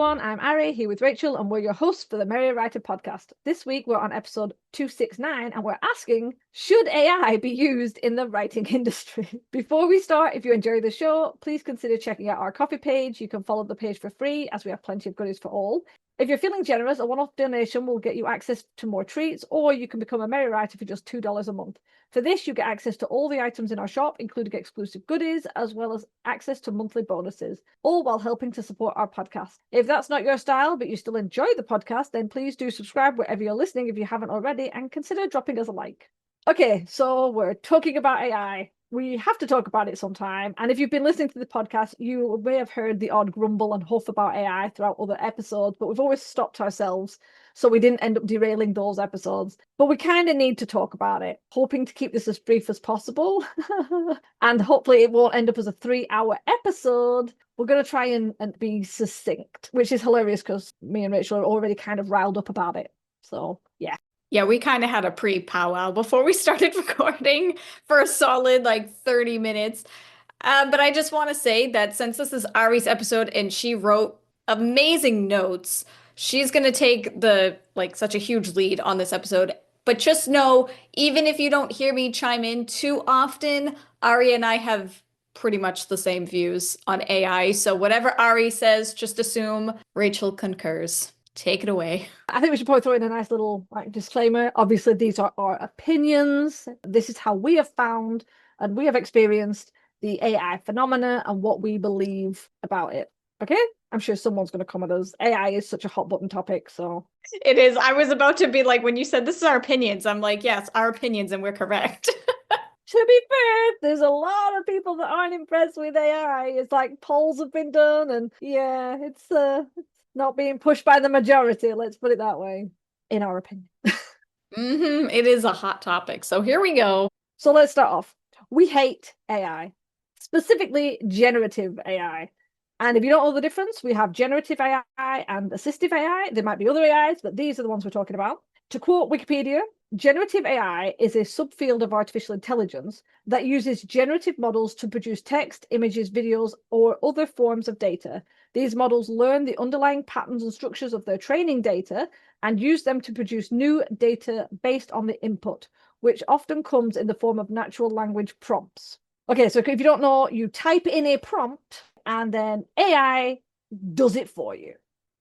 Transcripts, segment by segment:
everyone, I'm Ari, here with Rachel, and we're your hosts for the Merry Writer podcast. This week we're on episode 269, and we're asking, should AI be used in the writing industry? Before we start, if you enjoy the show, please consider checking out our coffee page. You can follow the page for free, as we have plenty of goodies for all. If you're feeling generous, a one-off donation will get you access to more treats, or you can become a Merry Writer for just $2 a month. For this, you get access to all the items in our shop, including exclusive goodies, as well as access to monthly bonuses, all while helping to support our podcast. If that's not your style, but you still enjoy the podcast, then please do subscribe wherever you're listening if you haven't already, and consider dropping us a like. Okay, so we're talking about AI. We have to talk about it sometime. And if you've been listening to the podcast, you may have heard the odd grumble and huff about AI throughout other episodes, but we've always stopped ourselves, so we didn't end up derailing those episodes. But we kind of need to talk about it, hoping to keep this as brief as possible. And hopefully it won't end up as a 3-hour episode. We're going to try and be succinct, which is hilarious because me and Rachel are already kind of riled up about it. So, yeah. Yeah, we kind of had a pre-powwow before we started recording for a solid 30 minutes. But I just want to say that since this is Ari's episode and she wrote amazing notes, she's going to take such a huge lead on this episode. But just know, even if you don't hear me chime in too often, Ari and I have pretty much the same views on AI. So whatever Ari says, just assume Rachel concurs. Take it away. I think we should probably throw in a nice little disclaimer. Obviously, these are our opinions. This is how we have found and we have experienced the AI phenomena and what we believe about it. Okay? I'm sure someone's going to come at us. AI is such a hot button topic, so. It is. I was about to be like, when you said this is our opinions, I'm like, yes, our opinions, and we're correct. To be fair, there's a lot of people that aren't impressed with AI. It's like polls have been done, and yeah, it's not being pushed by the majority, let's put it that way, in our opinion. It is a hot topic. So here we go. So let's start off. We hate AI, specifically generative AI. And if you don't know the difference, we have generative AI and assistive AI. There might be other AIs, but these are the ones we're talking about. To quote Wikipedia, generative AI is a subfield of artificial intelligence that uses generative models to produce text, images, videos, or other forms of data. These models learn the underlying patterns and structures of their training data and use them to produce new data based on the input, which often comes in the form of natural language prompts. Okay, so if you don't know, you type in a prompt and then AI does it for you.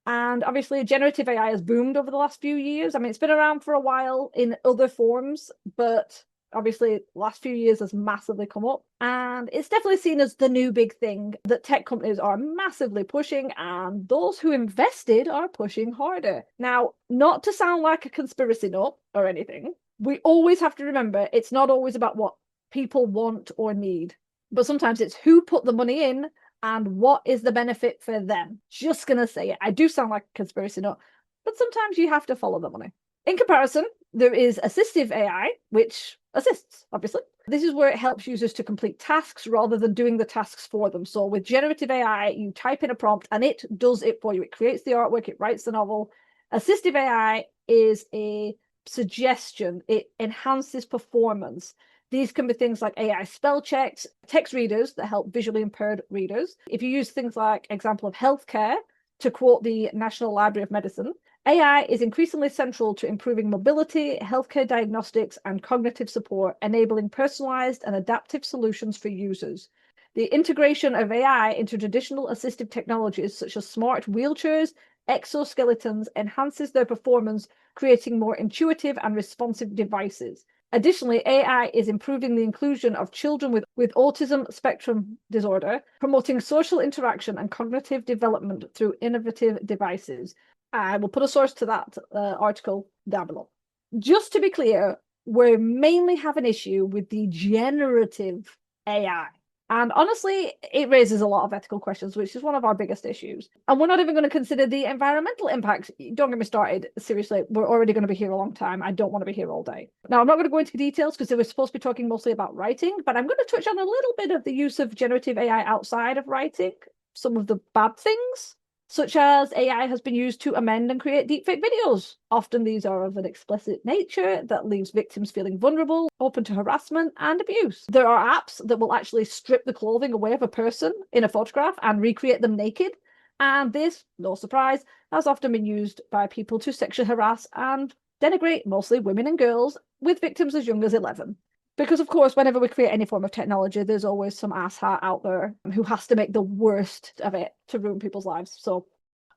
And obviously, generative AI has boomed over the last few years. I mean, it's been around for a while in other forms, but obviously, last few years has massively come up. And it's definitely seen as the new big thing that tech companies are massively pushing, and those who invested are pushing harder. Now, not to sound like a conspiracy nut or anything, we always have to remember it's not always about what people want or need, but sometimes it's who put the money in and what is the benefit for them. Just gonna say it. I do sound like a conspiracy nut, but sometimes you have to follow the money. In comparison, there is assistive AI, which assists, obviously. This is where it helps users to complete tasks rather than doing the tasks for them. So with generative AI, you type in a prompt and it does it for you. It creates the artwork, it writes the novel. Assistive AI is a suggestion. It enhances performance. These can be things like AI spell checks, text readers that help visually impaired readers. If you use things like example of healthcare, to quote the National Library of Medicine, AI is increasingly central to improving mobility, healthcare diagnostics, and cognitive support, enabling personalized and adaptive solutions for users. The integration of AI into traditional assistive technologies such as smart wheelchairs, exoskeletons enhances their performance, creating more intuitive and responsive devices. Additionally, AI is improving the inclusion of children with autism spectrum disorder, promoting social interaction and cognitive development through innovative devices. I will put a source to that article down below. Just to be clear, we mainly have an issue with the generative AI. And honestly, it raises a lot of ethical questions, which is one of our biggest issues. And we're not even going to consider the environmental impact. Don't get me started. Seriously, we're already going to be here a long time. I don't want to be here all day. Now, I'm not going to go into details because we're supposed to be talking mostly about writing, but I'm going to touch on a little bit of the use of generative AI outside of writing, some of the bad things, such as AI has been used to amend and create deepfake videos. Often these are of an explicit nature that leaves victims feeling vulnerable, open to harassment and abuse. There are apps that will actually strip the clothing away of a person in a photograph and recreate them naked. And this, no surprise, has often been used by people to sexually harass and denigrate mostly women and girls, with victims as young as 11. Because, of course, whenever we create any form of technology, there's always some asshat out there who has to make the worst of it to ruin people's lives. So,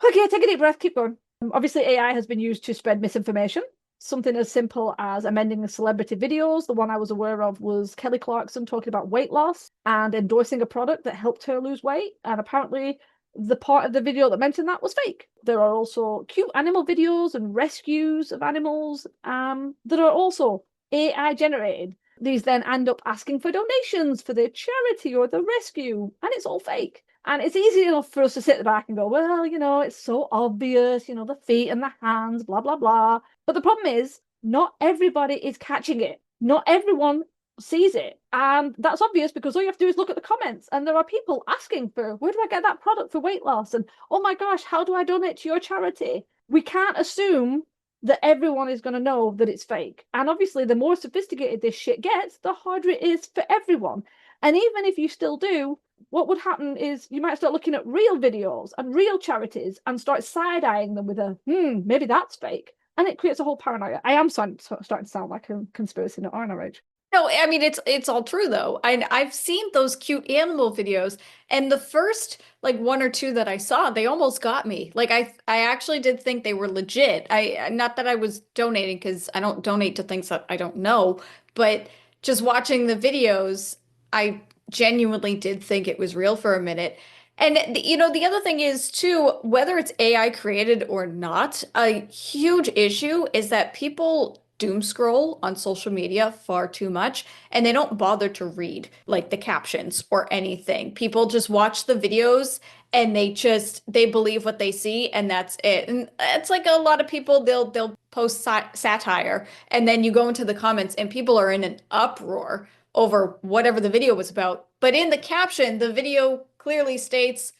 okay, take a deep breath, keep going. Obviously, AI has been used to spread misinformation. Something as simple as amending the celebrity videos. The one I was aware of was Kelly Clarkson talking about weight loss and endorsing a product that helped her lose weight. And apparently, the part of the video that mentioned that was fake. There are also cute animal videos and rescues of animals that are also AI generated. These then end up asking for donations for their charity or the rescue, and it's all fake. And it's easy enough for us to sit back and go, well, it's so obvious, the feet and the hands, blah, blah, blah. But the problem is, not everybody is catching it. Not everyone sees it. And that's obvious because all you have to do is look at the comments. And there are people asking for, where do I get that product for weight loss? And oh my gosh, how do I donate to your charity? We can't assume that everyone is going to know that it's fake. And obviously, the more sophisticated this shit gets, the harder it is for everyone. And even if you still do, what would happen is you might start looking at real videos and real charities and start side-eyeing them with a, maybe that's fake. And it creates a whole paranoia. I am starting to sound like a conspiracy nut, aren't I, Rach? No, I mean it's all true though. I've seen those cute animal videos, and the first like one or two that I saw, they almost got me. Like I actually did think they were legit. I not that I was donating because I don't donate to things that I don't know, but just watching the videos, I genuinely did think it was real for a minute. And the other thing is too, whether it's AI created or not, a huge issue is that people doom scroll on social media far too much and they don't bother to read like the captions or anything. People just watch the videos and they believe what they see and that's it. And it's like a lot of people they'll post satire and then you go into the comments and people are in an uproar over whatever the video was about. But in the caption, the video clearly states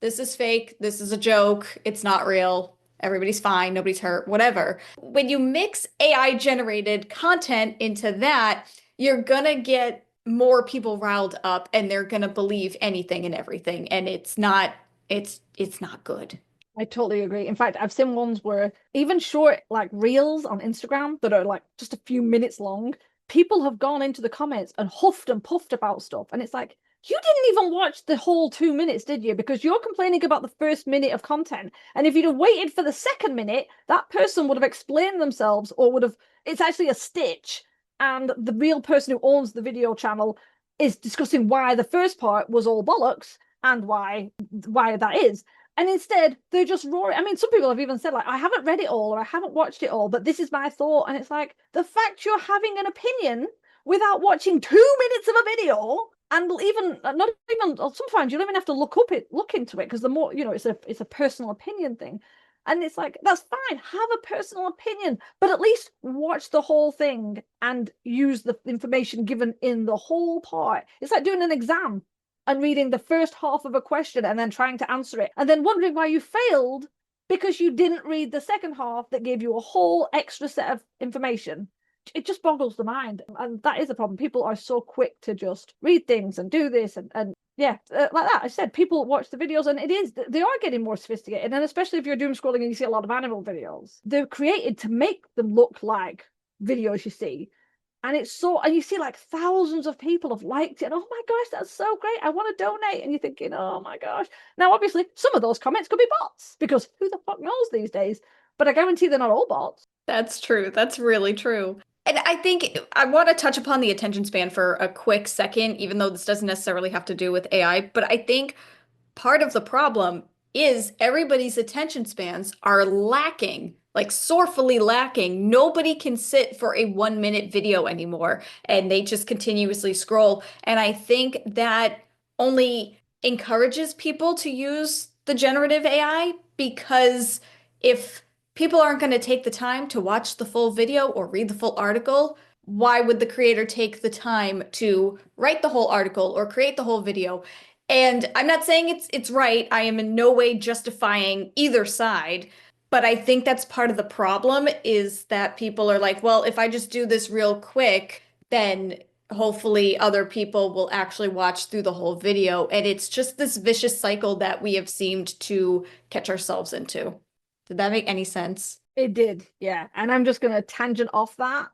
this is fake, this is a joke, it's not real. Everybody's fine, nobody's hurt, whatever. When you mix AI generated content into that, you're gonna get more people riled up and they're gonna believe anything and everything. And it's not good. I totally agree. In fact, I've seen ones where even short like reels on Instagram that are like just a few minutes long, people have gone into the comments and huffed and puffed about stuff. And it's like, you didn't even watch the whole 2 minutes, did you? Because you're complaining about the first minute of content. And if you'd have waited for the second minute, that person would have explained themselves or would have, it's actually a stitch. And the real person who owns the video channel is discussing why the first part was all bollocks and why that is. And instead, they're just roaring. I mean, some people have even said, like, I haven't read it all or I haven't watched it all, but this is my thought. And it's like, the fact you're having an opinion without watching 2 minutes of a video, and even not even sometimes you don't even have to look into it because the more it's a personal opinion thing. And it's like, that's fine, have a personal opinion, but at least watch the whole thing and use the information given in the whole part. It's like doing an exam and reading the first half of a question and then trying to answer it and then wondering why you failed because you didn't read the second half that gave you a whole extra set of information. It just boggles the mind. And that is a problem. People are so quick to just read things and do this and yeah, like that. I said, people watch the videos and they are getting more sophisticated. And especially if you're doom scrolling and you see a lot of animal videos, they're created to make them look like videos you see. And you see like thousands of people have liked it. And oh my gosh, that's so great. I want to donate. And you're thinking, oh my gosh. Now, obviously, some of those comments could be bots because who the fuck knows these days? But I guarantee they're not all bots. That's true. That's really true. And I think I want to touch upon the attention span for a quick second, even though this doesn't necessarily have to do with AI. But I think part of the problem is everybody's attention spans are lacking, like sorefully lacking. Nobody can sit for a 1 minute video anymore, and they just continuously scroll. And I think that only encourages people to use the generative AI because if people aren't going to take the time to watch the full video or read the full article, why would the creator take the time to write the whole article or create the whole video? And I'm not saying it's right. I am in no way justifying either side, but I think that's part of the problem is that people are like, well, if I just do this real quick, then hopefully other people will actually watch through the whole video. And it's just this vicious cycle that we have seemed to catch ourselves into. Did that make any sense? It did, yeah. And I'm just going to tangent off that.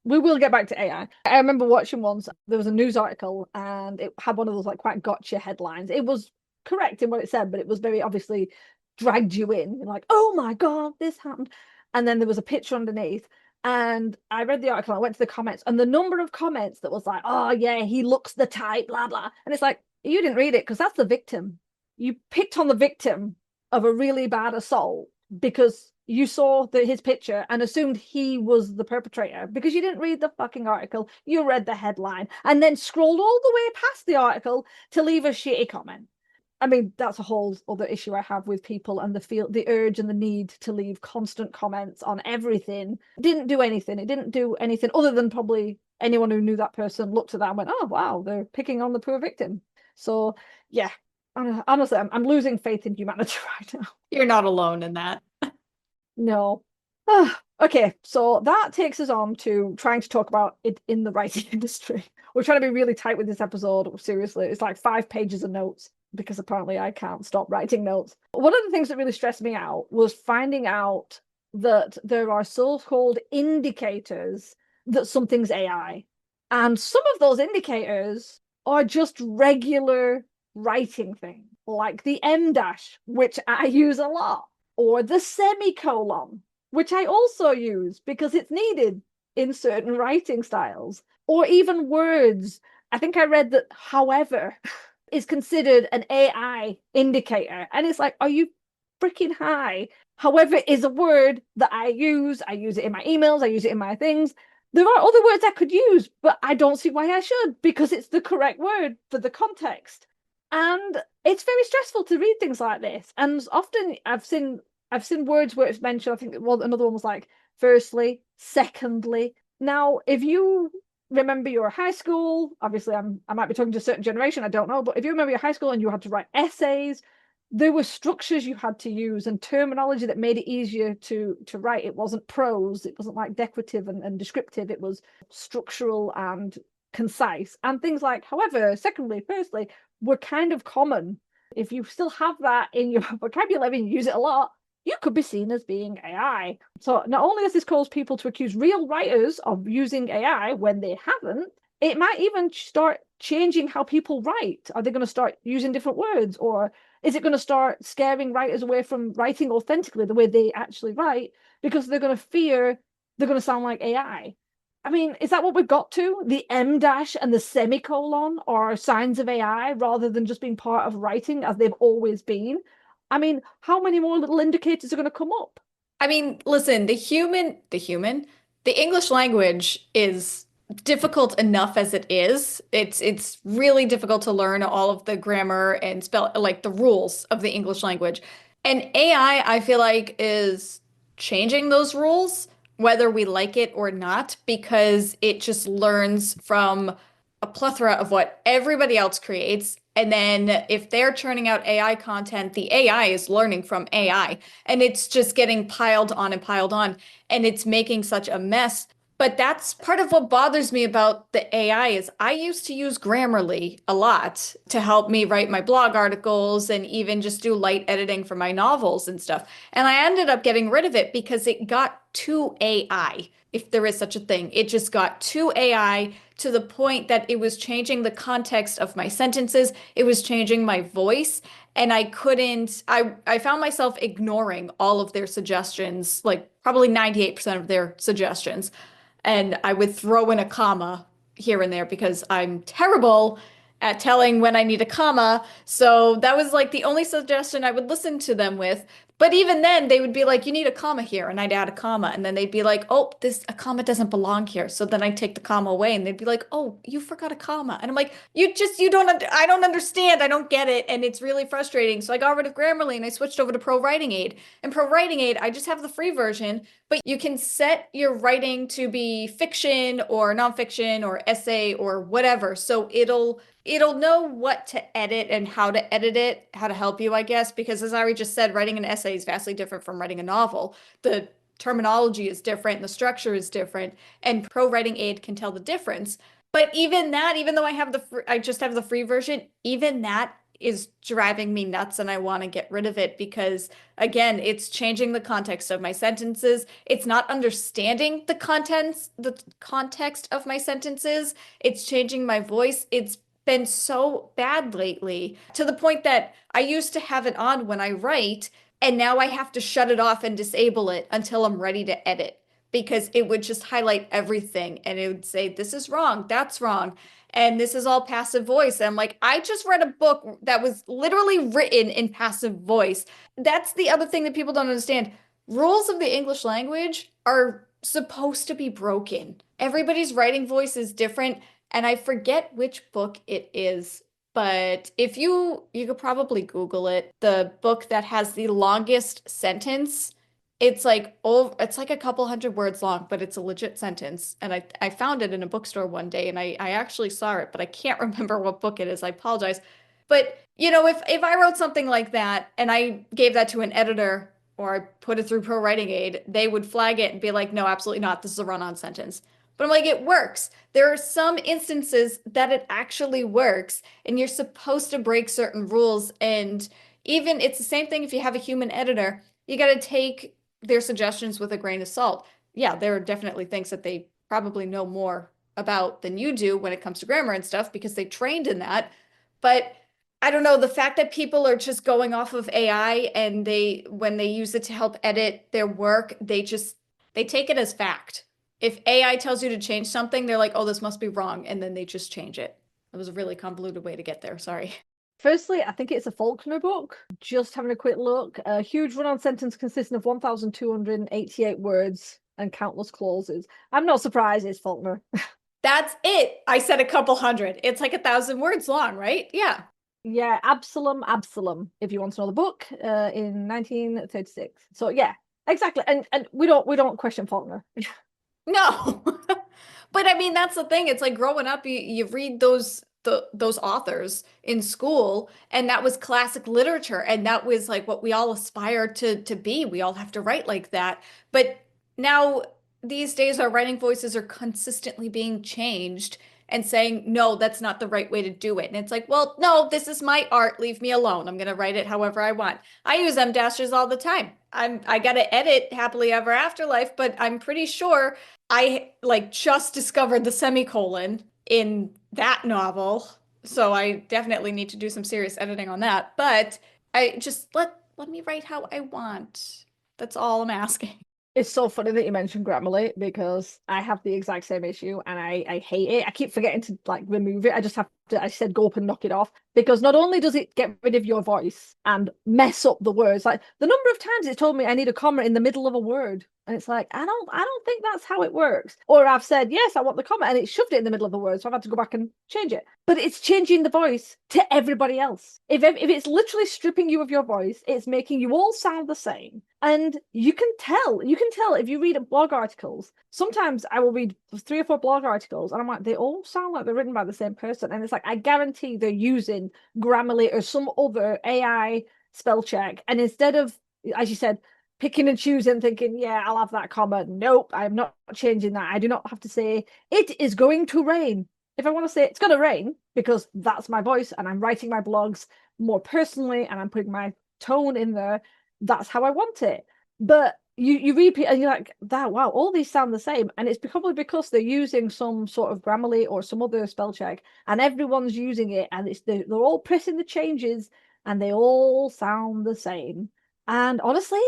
We will get back to AI. I remember watching once, there was a news article and it had one of those like quite gotcha headlines. It was correct in what it said, but it was very obviously dragged you in. You're like, oh my God, this happened. And then there was a picture underneath. And I read the article, I went to the comments, and the number of comments that was like, oh yeah, he looks the type, blah, blah. And it's like, you didn't read it because that's the victim. You picked on the victim of a really bad assault because you saw his picture and assumed he was the perpetrator because you didn't read the fucking article. You read the headline and then scrolled all the way past the article to leave a shitty comment. I mean, that's a whole other issue I have with people and the urge and the need to leave constant comments on everything. Didn't do anything. It didn't do anything other than probably anyone who knew that person looked at that and went, oh, wow, they're picking on the poor victim. So, yeah, honestly, I'm losing faith in humanity right now. You're not alone in that. No. Okay, so that takes us on to trying to talk about it in the writing industry. We're trying to be really tight with this episode. Seriously, it's like 5 pages of notes because apparently I can't stop writing notes. One of the things that really stressed me out was finding out that there are so-called indicators that something's AI. And some of those indicators are just regular writing things, like the M dash, which I use a lot, or the semicolon, which I also use because it's needed in certain writing styles, or even words. I think I read that however is considered an AI indicator. And it's like, are you freaking high? However is a word that I use. I use it in my emails, I use it in my things. There are other words I could use, but I don't see why I should because it's the correct word for the context. And it's very stressful to read things like this. And often I've seen words where it's mentioned. I think another one was like firstly, secondly. Now, if you remember your high school, obviously I might be talking to a certain generation, I don't know, but if you remember your high school and you had to write essays, there were structures you had to use and terminology that made it easier to write. It wasn't prose, it wasn't like decorative and descriptive, it was structural and concise. And things like however, secondly, firstly were kind of common. If you still have that in your vocabulary and you use it a lot, you could be seen as being AI. So not only does this cause people to accuse real writers of using AI when they haven't, it might even start changing how people write. Are they going to start using different words, or is it going to start scaring writers away from writing authentically the way they actually write because they're going to fear they're going to sound like AI? I mean, is that what we've got to? The M dash and the semicolon are signs of AI rather than just being part of writing as they've always been. I mean, how many more little indicators are going to come up? I mean, listen, the English language is difficult enough as it is. It's really difficult to learn all of the grammar and spell like the rules of the English language. And I feel like is changing those rules, whether we like it or not, because it just learns from a plethora of what everybody else creates. And then if they're churning out AI content, the AI is learning from AI. And it's just getting piled on and piled on. And it's making such a mess. But that's part of what bothers me about the AI is I used to use Grammarly a lot to help me write my blog articles and even just do light editing for my novels and stuff. And I ended up getting rid of it because it got too AI, if there is such a thing. It just got too AI to the point that it was changing the context of my sentences. It was changing my voice. And I found myself ignoring all of their suggestions, like probably 98% of their suggestions. And I would throw in a comma here and there because I'm terrible at telling when I need a comma. So that was like the only suggestion I would listen to them with. But even then, they would be like, you need a comma here. And I'd add a comma. And then they'd be like, oh, a comma doesn't belong here. So then I'd take the comma away and they'd be like, oh, you forgot a comma. And I'm like, I don't understand. I don't get it. And it's really frustrating. So I got rid of Grammarly and I switched over to Pro Writing Aid. And Pro Writing Aid, I just have the free version, but you can set your writing to be fiction or nonfiction or essay or whatever. So it'll know what to edit and how to edit it, how to help you, I guess, because as Ari just said, writing an essay is vastly different from writing a novel. The terminology is different, the structure is different, and Pro Writing Aid can tell the difference. But even that, even though I just have the free version, even that is driving me nuts and I want to get rid of it because again, it's changing the context of my sentences. It's not understanding the context of my sentences. It's changing my voice. It's been so bad lately to the point that I used to have it on when I write, and now I have to shut it off and disable it until I'm ready to edit because it would just highlight everything and it would say, this is wrong, that's wrong, and this is all passive voice. And I'm like, I just read a book that was literally written in passive voice. That's the other thing that people don't understand. Rules of the English language are supposed to be broken. Everybody's writing voice is different, and I forget which book it is. But if you could probably Google it, the book that has the longest sentence, it's like a couple hundred words long, but it's a legit sentence. And I found it in a bookstore one day and I actually saw it, but I can't remember what book it is. I apologize. But if I wrote something like that and I gave that to an editor or I put it through Pro Writing Aid, they would flag it and be like, no, absolutely not. This is a run-on sentence. But I'm like, it works. There are some instances that it actually works, and you're supposed to break certain rules. And even it's the same thing if you have a human editor, you got to take their suggestions with a grain of salt. Yeah, there are definitely things that they probably know more about than you do when it comes to grammar and stuff because they trained in that. But I don't know, the fact that people are just going off of AI and when they use it to help edit their work, they take it as fact. If AI tells you to change something, they're like, oh, this must be wrong. And then they just change it. It was a really convoluted way to get there. Sorry. Firstly, I think it's a Faulkner book. Just having a quick look. A huge run-on sentence consisting of 1,288 words and countless clauses. I'm not surprised it's Faulkner. That's it. I said a couple hundred. It's like 1,000 words long, right? Yeah. Yeah, Absalom, if you want to know the book, in 1936. So yeah, exactly. And we don't question Faulkner. No. But I mean, that's the thing. It's like growing up, you read those authors in school, and that was classic literature, and that was like what we all aspire to be. We all have to write like that. But now these days, our writing voices are consistently being changed and saying, no, that's not the right way to do it. And it's like, well, no, this is my art. Leave me alone. I'm gonna write it however I want. I use M dashes all the time. I gotta edit Happily Ever After Life, but I'm pretty sure I like just discovered the semicolon in that novel. So I definitely need to do some serious editing on that. But I just let me write how I want. That's all I'm asking. It's so funny that you mentioned Grammarly because I have the exact same issue and I hate it. I keep forgetting to like remove it. I just have to, I said go up and knock it off because not only does it get rid of your voice and mess up the words, like the number of times it's told me I need a comma in the middle of a word. And it's like, I don't think that's how it works. Or I've said, yes, I want the comma, and it shoved it in the middle of the word. So I've had to go back and change it. But it's changing the voice to everybody else. If it's literally stripping you of your voice, it's making you all sound the same. And you can tell if you read blog articles. Sometimes I will read 3 or 4 blog articles and I'm like, they all sound like they're written by the same person. And it's like, I guarantee they're using Grammarly or some other AI spell check. And instead of, as you said, picking and choosing, thinking, yeah, I'll have that comma. Nope, I'm not changing that. I do not have to say, it is going to rain. If I want to say it's going to rain, because that's my voice and I'm writing my blogs more personally and I'm putting my tone in there, that's how I want it. But you repeat and you're like, that, wow, all these sound the same. And it's probably because they're using some sort of Grammarly or some other spell check and everyone's using it and they're all pressing the changes and they all sound the same. And honestly,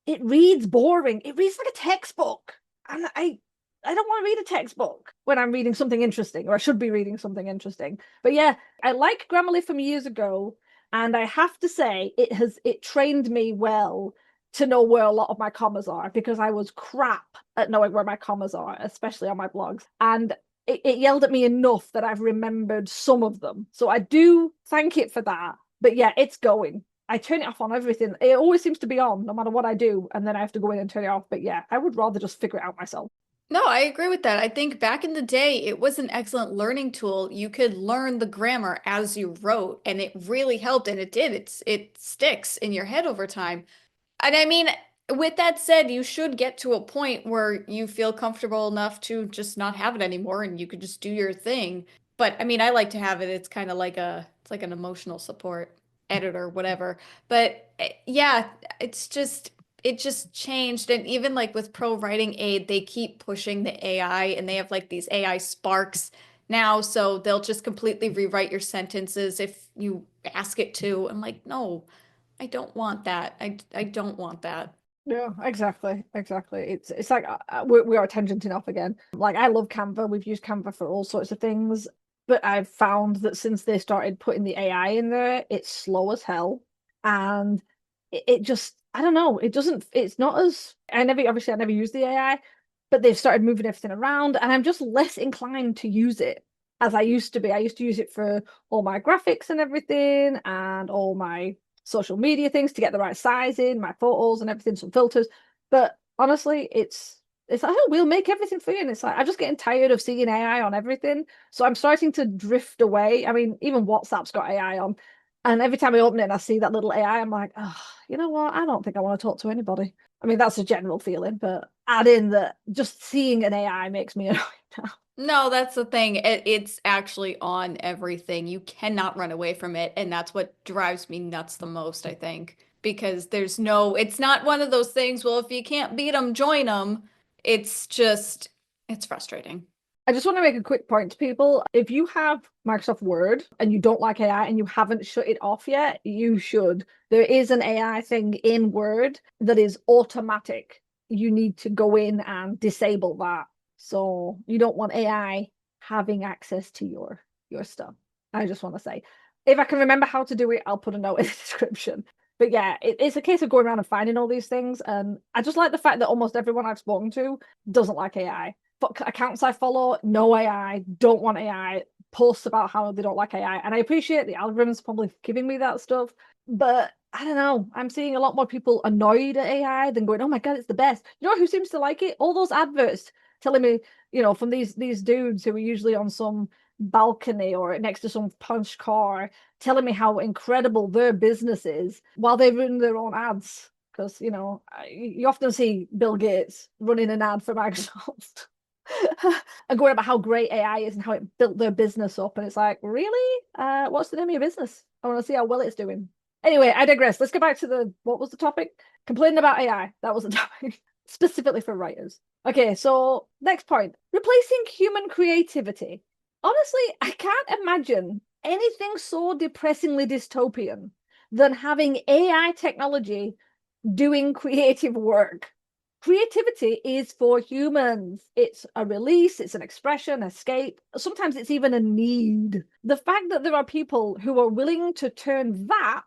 it reads boring. It reads like a textbook. And I don't want to read a textbook when I'm reading something interesting, or I should be reading something interesting. But yeah, I like Grammarly from years ago, and I have to say it trained me well to know where a lot of my commas are because I was crap at knowing where my commas are, especially on my blogs. And it yelled at me enough that I've remembered some of them. So I do thank it for that. But yeah, it's going. I turn it off on everything. It always seems to be on no matter what I do, and then I have to go in and turn it off. But yeah, I would rather just figure it out myself. No, I agree with that. I think back in the day, it was an excellent learning tool. You could learn the grammar as you wrote, and it really helped, and it did. It sticks in your head over time. And I mean, With that said, you should get to a point where you feel comfortable enough to just not have it anymore and you could just do your thing. But I mean, I like to have it. It's kind of like it's like an emotional support editor, whatever. But yeah, it just changed. And even like with Pro Writing Aid, they keep pushing the AI and they have like these AI sparks now. So they'll just completely rewrite your sentences if you ask it to. I'm like, no, I don't want that. I don't want that. Yeah, exactly, exactly. It's like we are tangenting off again. Like I love Canva. We've used Canva for all sorts of things, but I've found that since they started putting the AI in there, it's slow as hell, and it just I don't know. It doesn't. It's not as I never use the AI, but they've started moving everything around, and I'm just less inclined to use it as I used to be. I used to use it for all my graphics and everything, and all my social media things to get the right size in, my photos and everything, some filters. But honestly, it's like, oh, we'll make everything for you. And it's like I'm just getting tired of seeing AI on everything. So I'm starting to drift away. I mean, even WhatsApp's got AI on. And every time I open it and I see that little AI, I'm like, oh, you know what? I don't think I want to talk to anybody. I mean, that's a general feeling, but add in that just seeing an AI makes me annoyed now. No, that's the thing. It's actually on everything. You cannot run away from it. And that's what drives me nuts the most, I think. Because it's not one of those things, well, if you can't beat them, join them. It's just, it's frustrating. I just want to make a quick point to people. If you have Microsoft Word and you don't like AI and you haven't shut it off yet, you should. There is an AI thing in Word that is automatic. You need to go in and disable that. So you don't want AI having access to your stuff. I just want to say, if I can remember how to do it, I'll put a note in the description. But yeah, it's a case of going around and finding all these things. And I just like the fact that almost everyone I've spoken to doesn't like AI. Accounts I follow, no AI, don't want AI, posts about how they don't like AI. And I appreciate the algorithms probably giving me that stuff. But I don't know. I'm seeing a lot more people annoyed at AI than going, oh my God, it's the best. You know who seems to like it? All those adverts telling me, from these dudes who are usually on some balcony or next to some punch car telling me how incredible their business is while they run their own ads. Because, you often see Bill Gates running an ad for Microsoft. And going about how great AI is and how it built their business up. And it's like, really? What's the name of your business? I want to see how well it's doing. Anyway, I digress. Let's go back to what was the topic? Complaining about AI. That was the topic, specifically for writers. Okay, so next point, replacing human creativity. Honestly, I can't imagine anything so depressingly dystopian than having AI technology doing creative work. Creativity is for humans. It's a release, it's an expression, escape. Sometimes it's even a need. The fact that there are people who are willing to turn that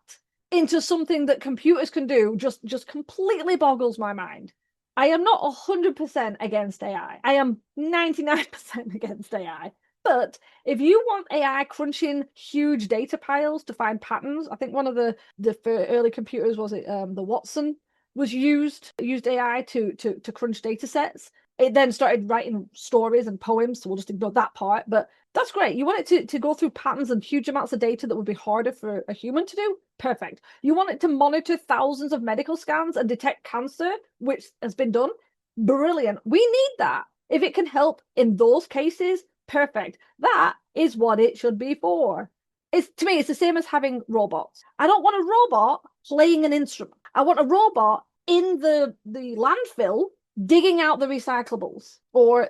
into something that computers can do just completely boggles my mind. I am not 100% against AI. I am 99% against AI. But if you want AI crunching huge data piles to find patterns, I think one of the early computers was it the Watson was used AI to crunch data sets. It then started writing stories and poems, so we'll just ignore that part. But that's great. You want it to go through patterns and huge amounts of data that would be harder for a human to do? Perfect. You want it to monitor thousands of medical scans and detect cancer, which has been done? Brilliant. We need that. If it can help in those cases, perfect. That is what it should be for. To me, it's the same as having robots. I don't want a robot playing an instrument. I want a robot in the landfill digging out the recyclables or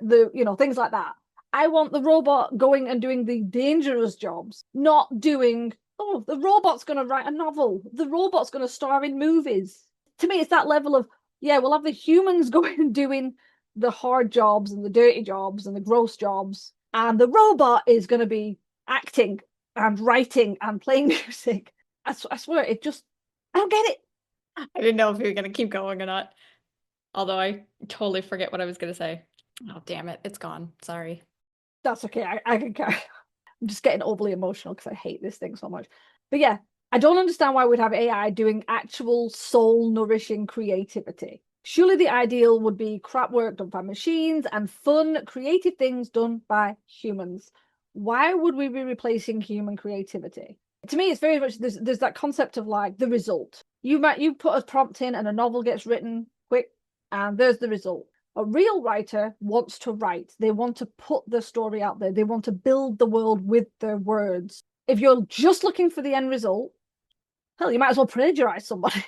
things like that. I want the robot going and doing the dangerous jobs, not doing, oh, the robot's going to write a novel. The robot's going to star in movies. To me, it's that level of, yeah, we'll have the humans going and doing the hard jobs and the dirty jobs and the gross jobs. And the robot is going to be acting and writing and playing music. I swear, I don't get it. I didn't know if you were going to keep going or not. Although I totally forget what I was going to say. Oh, damn it. It's gone. Sorry. That's okay. I can carry. I'm just getting overly emotional because I hate this thing so much. But yeah, I don't understand why we'd have AI doing actual soul-nourishing creativity. Surely the ideal would be crap work done by machines and fun, creative things done by humans. Why would we be replacing human creativity? To me, it's very much there's that concept of like the result. You put a prompt in and a novel gets written. quick, and there's the result. A real writer wants to write. They want to put the story out there. They want to build the world with their words. If you're just looking for the end result, hell, you might as well plagiarize somebody.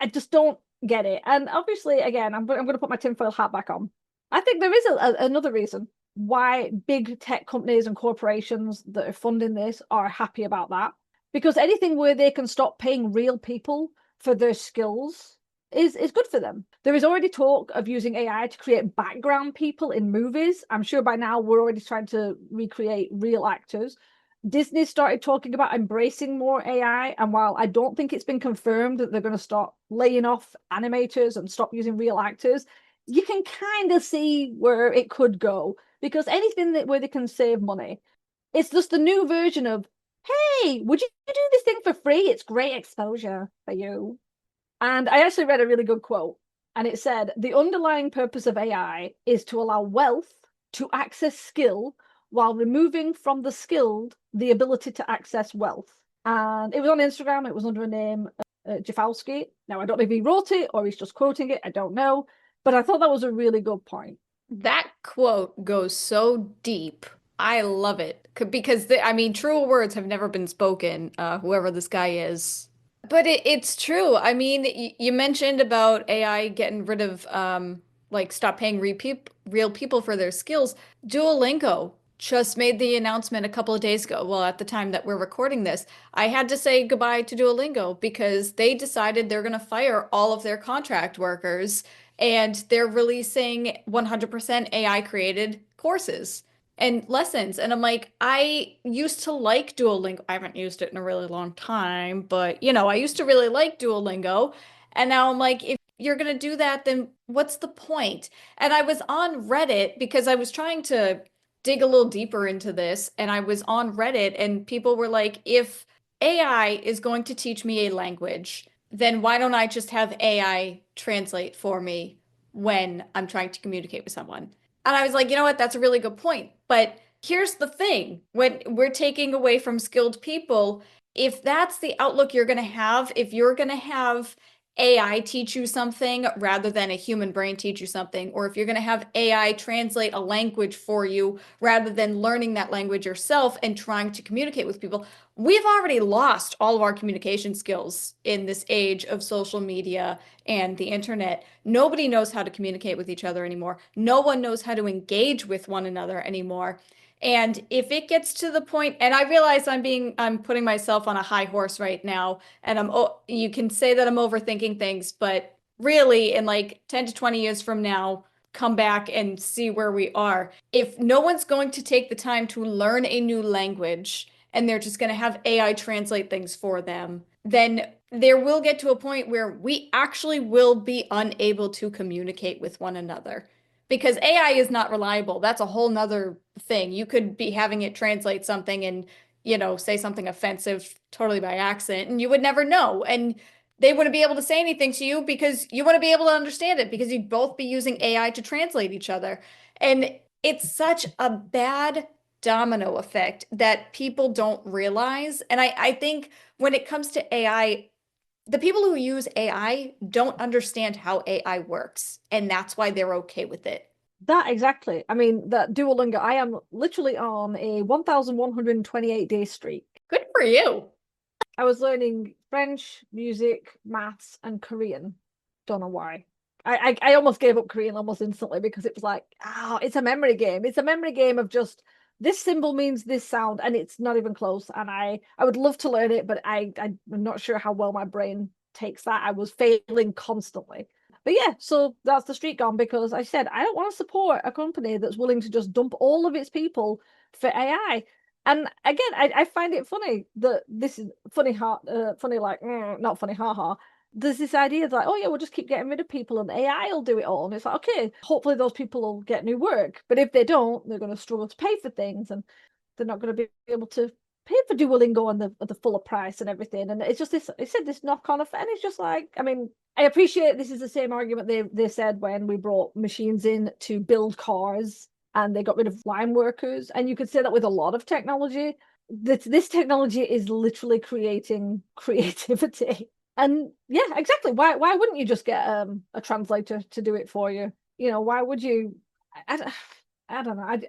I just don't get it. And obviously, again, I'm going to put my tinfoil hat back on. I think there is another reason why big tech companies and corporations that are funding this are happy about that. Because anything where they can stop paying real people for their skills is good for them. There is already talk of using AI to create background people in movies. I'm sure by now we're already trying to recreate real actors. Disney started talking about embracing more AI, and while I don't think it's been confirmed that they're going to start laying off animators and stop using real actors, you can kind of see where it could go, because anything where they can save money, it's just the new version of, hey, would you do this thing for free? It's great exposure for you. And I actually read a really good quote, and it said, the underlying purpose of AI is to allow wealth to access skill while removing from the skilled the ability to access wealth. And it was on Instagram. It was under a name, Jafalski. Now, I don't know if he wrote it or he's just quoting it. I don't know. But I thought that was a really good point. That quote goes so deep. I love it because I mean, truer words have never been spoken, whoever this guy is. But it's true. I mean, you mentioned about AI getting rid of like stop paying real people for their skills. Duolingo just made the announcement a couple of days ago. Well, at the time that we're recording this, I had to say goodbye to Duolingo because they decided they're going to fire all of their contract workers and they're releasing 100% AI created courses and lessons. And I'm like, I used to like Duolingo. I haven't used it in a really long time, but you know, I used to really like Duolingo. And now I'm like, if you're going to do that, then what's the point? And I was on Reddit because I was trying to dig a little deeper into this. And I was on Reddit and people were like, if AI is going to teach me a language, then why don't I just have AI translate for me when I'm trying to communicate with someone? And I was like, you know what? That's a really good point. But here's the thing, when we're taking away from skilled people, if that's the outlook you're going to have, if you're going to have AI teach you something rather than a human brain teach you something, or if you're going to have AI translate a language for you rather than learning that language yourself and trying to communicate with people, we've already lost all of our communication skills in this age of social media and the internet. Nobody knows how to communicate with each other anymore. No one knows how to engage with one another anymore. And if it gets to the point, and I realize I'm putting myself on a high horse right now, and you can say that I'm overthinking things, but really in like 10 to 20 years from now, come back and see where we are. If no one's going to take the time to learn a new language and they're just going to have AI translate things for them, then there will get to a point where we actually will be unable to communicate with one another because AI is not reliable. That's a whole nother thing. You could be having it translate something and, you know, say something offensive totally by accident, and you would never know. And they wouldn't be able to say anything to you because you wouldn't be able to understand it because you'd both be using AI to translate each other. And it's such a bad domino effect that people don't realize. And I think when it comes to AI, the people who use AI don't understand how AI works, and that's why they're okay with it. That exactly. I mean, that Duolingo, I am literally on a 1,128-day streak. Good for you. I was learning French, music, maths, and Korean. Don't know why. I almost gave up Korean almost instantly because it was like, it's a memory game. It's a memory game of just this symbol means this sound, and it's not even close. And I would love to learn it, but I'm not sure how well my brain takes that. I was failing constantly. But yeah, so that's the streak gone because I said I don't want to support a company that's willing to just dump all of its people for AI. And again, I find it funny that this is funny, funny like not funny, haha. There's this idea that like, oh yeah, we'll just keep getting rid of people and AI will do it all. And it's like, okay, hopefully those people will get new work. But if they don't, they're going to struggle to pay for things, and they're not going to be able to pay for Duolingo and the fuller price and everything. And it's just this, it said this knock-on effect, and it's just like, I mean, I appreciate this is the same argument they said when we brought machines in to build cars and they got rid of line workers. And you could say that with a lot of technology. This technology is literally creating creativity. And yeah, exactly. Why wouldn't you just get a translator to do it for you? You know, why would you? I don't know.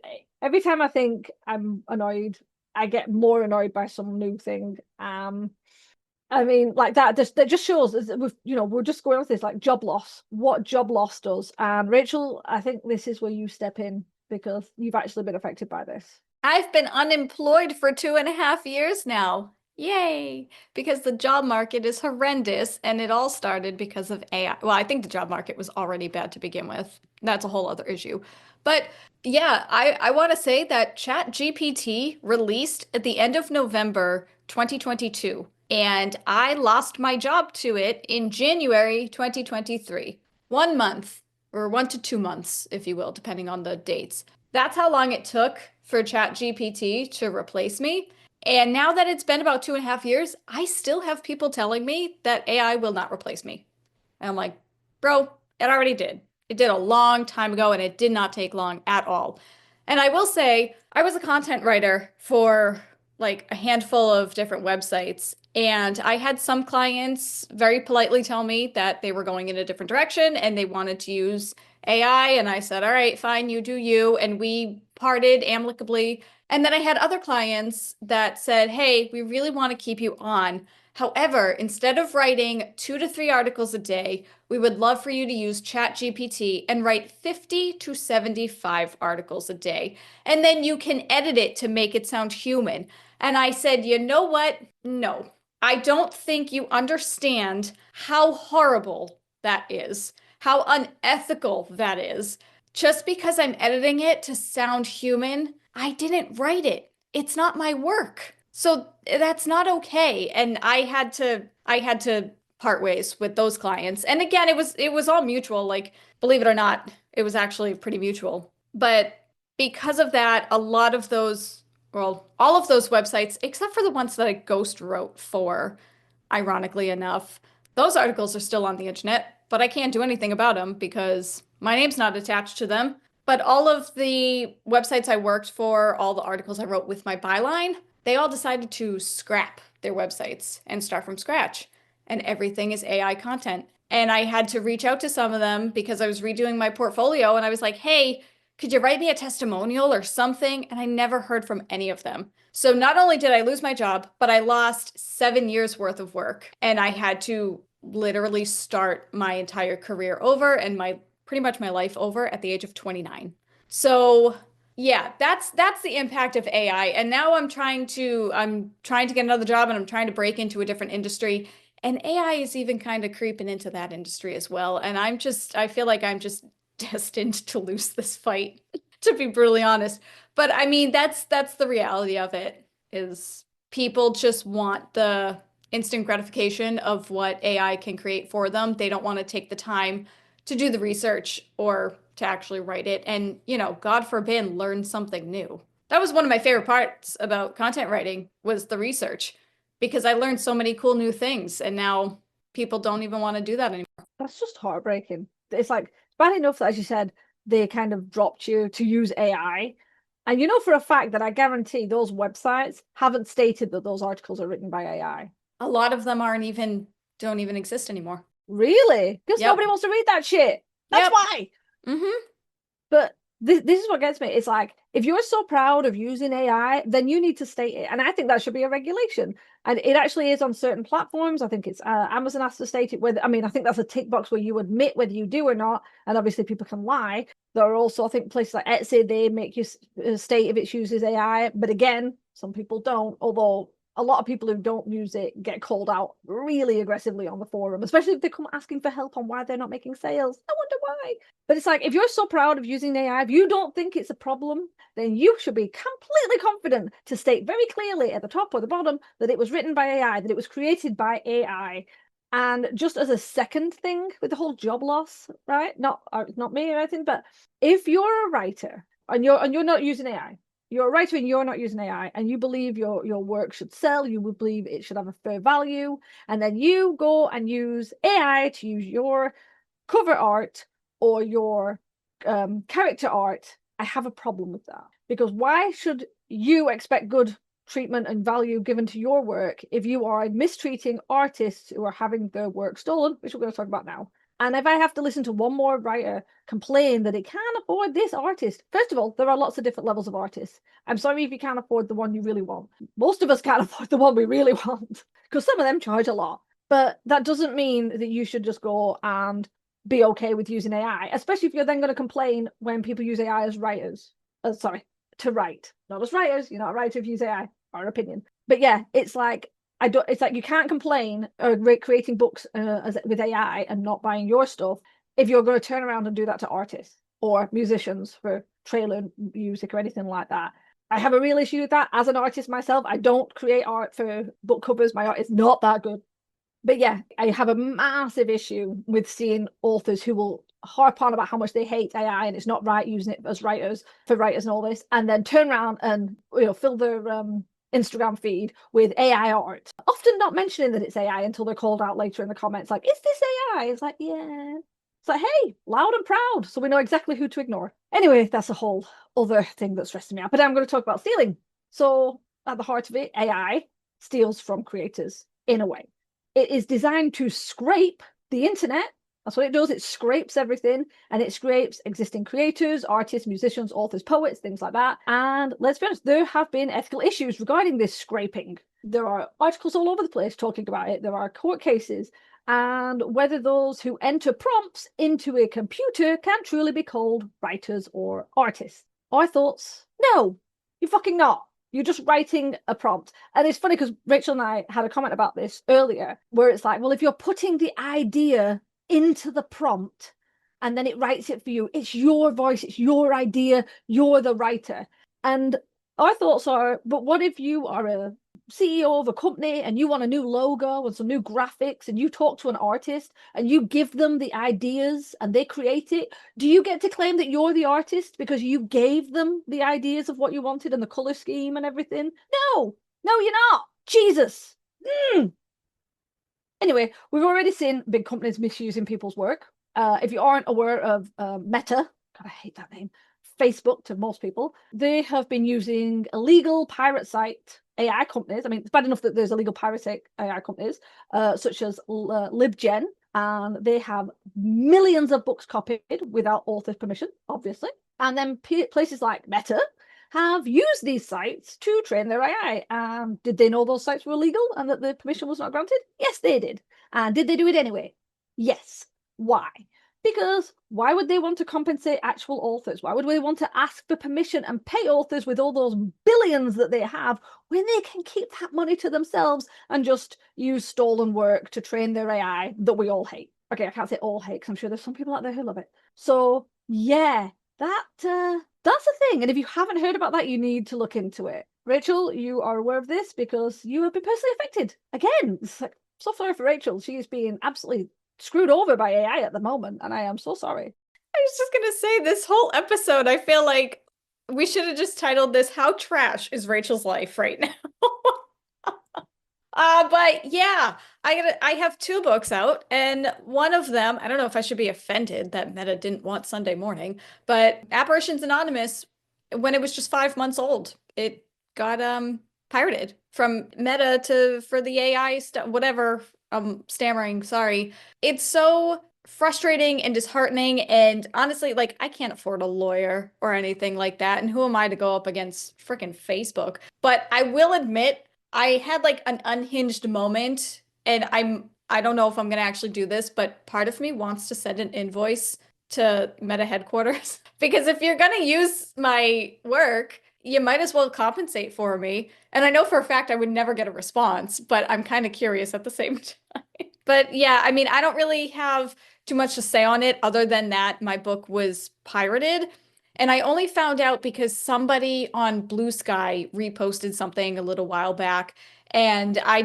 Every time I think I'm annoyed, I get more annoyed by some new thing. I mean, like that just shows us that we're just going with this like job loss, what job loss does. And Rachel, I think this is where you step in because you've actually been affected by this. I've been unemployed for 2.5 years now. Yay! Because the job market is horrendous and it all started because of AI. Well, I think the job market was already bad to begin with. That's a whole other issue. But yeah, I want to say that ChatGPT released at the end of November 2022, and I lost my job to it in January 2023. 1 month, or 1 to 2 months, if you will, depending on the dates. That's how long it took for ChatGPT to replace me. And now that it's been about 2.5 years, I still have people telling me that AI will not replace me. And I'm like, bro, it already did. It did a long time ago and it did not take long at all. And I will say, I was a content writer for like a handful of different websites. And I had some clients very politely tell me that they were going in a different direction and they wanted to use AI. And I said, all right, fine, you do you. And we parted amicably. And then I had other clients that said, hey, we really want to keep you on. However, instead of writing 2 to 3 articles a day, we would love for you to use ChatGPT and write 50 to 75 articles a day. And then you can edit it to make it sound human. And I said, you know what? No, I don't think you understand how horrible that is, how unethical that is. Just because I'm editing it to sound human, I didn't write it. It's not my work. So that's not okay. And I had to part ways with those clients. And again, it was all mutual. Like, believe it or not, it was actually pretty mutual. But because of that, a lot of those, well, all of those websites, except for the ones that I ghost wrote for, ironically enough, those articles are still on the internet, but I can't do anything about them because my name's not attached to them. But all of the websites I worked for, all the articles I wrote with my byline, they all decided to scrap their websites and start from scratch. And everything is AI content. And I had to reach out to some of them because I was redoing my portfolio and I was like, hey, could you write me a testimonial or something? And I never heard from any of them. So not only did I lose my job, but I lost 7 years worth of work. And I had to literally start my entire career over and my pretty much my life over at the age of 29. So yeah, that's the impact of AI. And now I'm trying to get another job and I'm trying to break into a different industry. And AI is even kind of creeping into that industry as well. And I feel like I'm just destined to lose this fight, to be brutally honest. But I mean, that's the reality of it, is people just want the instant gratification of what AI can create for them. They don't want to take the time to do the research or to actually write it and, God forbid, learn something new. That was one of my favorite parts about content writing was the research because I learned so many cool new things and now people don't even want to do that anymore. That's just heartbreaking. It's like bad enough that, as you said, they kind of dropped you to use AI. And you know for a fact that I guarantee those websites haven't stated that those articles are written by AI. A lot of them don't even exist anymore. Really? Because Yep. nobody wants to read that shit. That's Yep. why. Mm-hmm. But this is what gets me. It's like, if you're so proud of using AI, then you need to state it. And I think that should be a regulation. And it actually is on certain platforms. I think it's Amazon has to state it with, I mean, I think that's a tick box where you admit whether you do or not. And obviously people can lie. There are also, I think, places like Etsy, they make you state if it uses AI. But again, some people don't, although a lot of people who don't use it get called out really aggressively on the forum, especially if they come asking for help on why they're not making sales. I wonder why. But it's like, if you're so proud of using AI, if you don't think it's a problem, then you should be completely confident to state very clearly at the top or the bottom that it was written by AI, that it was created by AI. And just as a second thing with the whole job loss, right? Not me or anything, but if you're a writer and you're not using AI, you're a writer and you're not using AI, and you believe your work should sell, you would believe it should have a fair value, and then you go and use AI to use your cover art or your character art, I have a problem with that. Because why should you expect good treatment and value given to your work if you are mistreating artists who are having their work stolen, which we're going to talk about now. And if I have to listen to one more writer complain that it can't afford this artist, first of all, there are lots of different levels of artists. I'm sorry if you can't afford the one you really want. Most of us can't afford the one we really want because some of them charge a lot. But that doesn't mean that you should just go and be okay with using AI, especially if you're then going to complain when people use AI as writers. Sorry, to write, not as writers. You're not a writer if you use AI, our opinion. But yeah, it's like it's like you can't complain creating books with AI and not buying your stuff if you're going to turn around and do that to artists or musicians for trailer music or anything like that. I have a real issue with that as an artist myself. I don't create art for book covers. My art is not that good. But yeah, I have a massive issue with seeing authors who will harp on about how much they hate AI and it's not right using it as writers for writers and all this, and then turn around and fill their Instagram feed with AI art, often not mentioning that it's AI until they're called out later in the comments, like, "Is this AI?" It's like, yeah. It's like, hey, loud and proud, so we know exactly who to ignore. Anyway, that's a whole other thing that's stressing me out. But I'm going to talk about stealing. So at the heart of it, AI steals from creators in a way. It is designed to scrape the internet. That's what it does. It scrapes everything, and it scrapes existing creators, artists, musicians, authors, poets, things like that. And let's be honest, there have been ethical issues regarding this scraping. There are articles all over the place talking about it. There are court cases, and whether those who enter prompts into a computer can truly be called writers or artists. Our thoughts? No, you're fucking not. You're just writing a prompt. And it's funny because Rachel and I had a comment about this earlier, where it's like, well, if you're putting the idea into the prompt and then it writes it for you, it's your voice, it's your idea, you're the writer. And our thoughts are, but what if you are a CEO of a company and you want a new logo and some new graphics and you talk to an artist and you give them the ideas and they create it? Do you get to claim that you're the artist because you gave them the ideas of what you wanted and the color scheme and everything? No, you're not. Jesus. Anyway, we've already seen big companies misusing people's work. If you aren't aware of Meta, God, I hate that name, Facebook to most people, they have been using illegal pirate site AI companies. I mean, it's bad enough that there's illegal pirate site AI companies, such as LibGen, and they have millions of books copied without author's permission, obviously. And then places like Meta have used these sites to train their AI. Did they know those sites were illegal and that the permission was not granted? Yes, they did. And did they do it anyway? Yes. Why? Because why would they want to compensate actual authors? Why would they want to ask for permission and pay authors with all those billions that they have when they can keep that money to themselves and just use stolen work to train their AI that we all hate? Okay, I can't say all hate because I'm sure there's some people out there who love it. So yeah, that's a thing. And if you haven't heard about that, you need to look into it. Rachel, you are aware of this because you have been personally affected. Again, it's like, so sorry for Rachel. She is being absolutely screwed over by AI at the moment, and I am so sorry. I was just gonna say, this whole episode, I feel like we should have just titled this "How Trash is Rachel's Life Right Now?" But yeah, I have two books out, and one of them, I don't know if I should be offended that Meta didn't want Sunday morning, but Apparitions Anonymous, when it was just 5 months old, it got pirated from Meta to for the AI stuff, whatever. Stammering, sorry. It's so frustrating and disheartening, and honestly, like, I can't afford a lawyer or anything like that, and who am I to go up against freaking Facebook? But I will admit, I had like an unhinged moment, and I don't know if I'm gonna actually do this, but part of me wants to send an invoice to Meta headquarters because if you're gonna use my work, you might as well compensate for me. And I know for a fact I would never get a response, but I'm kind of curious at the same time. But yeah, I mean, I don't really have too much to say on it other than that my book was pirated. And I only found out because somebody on Blue Sky reposted something a little while back. And I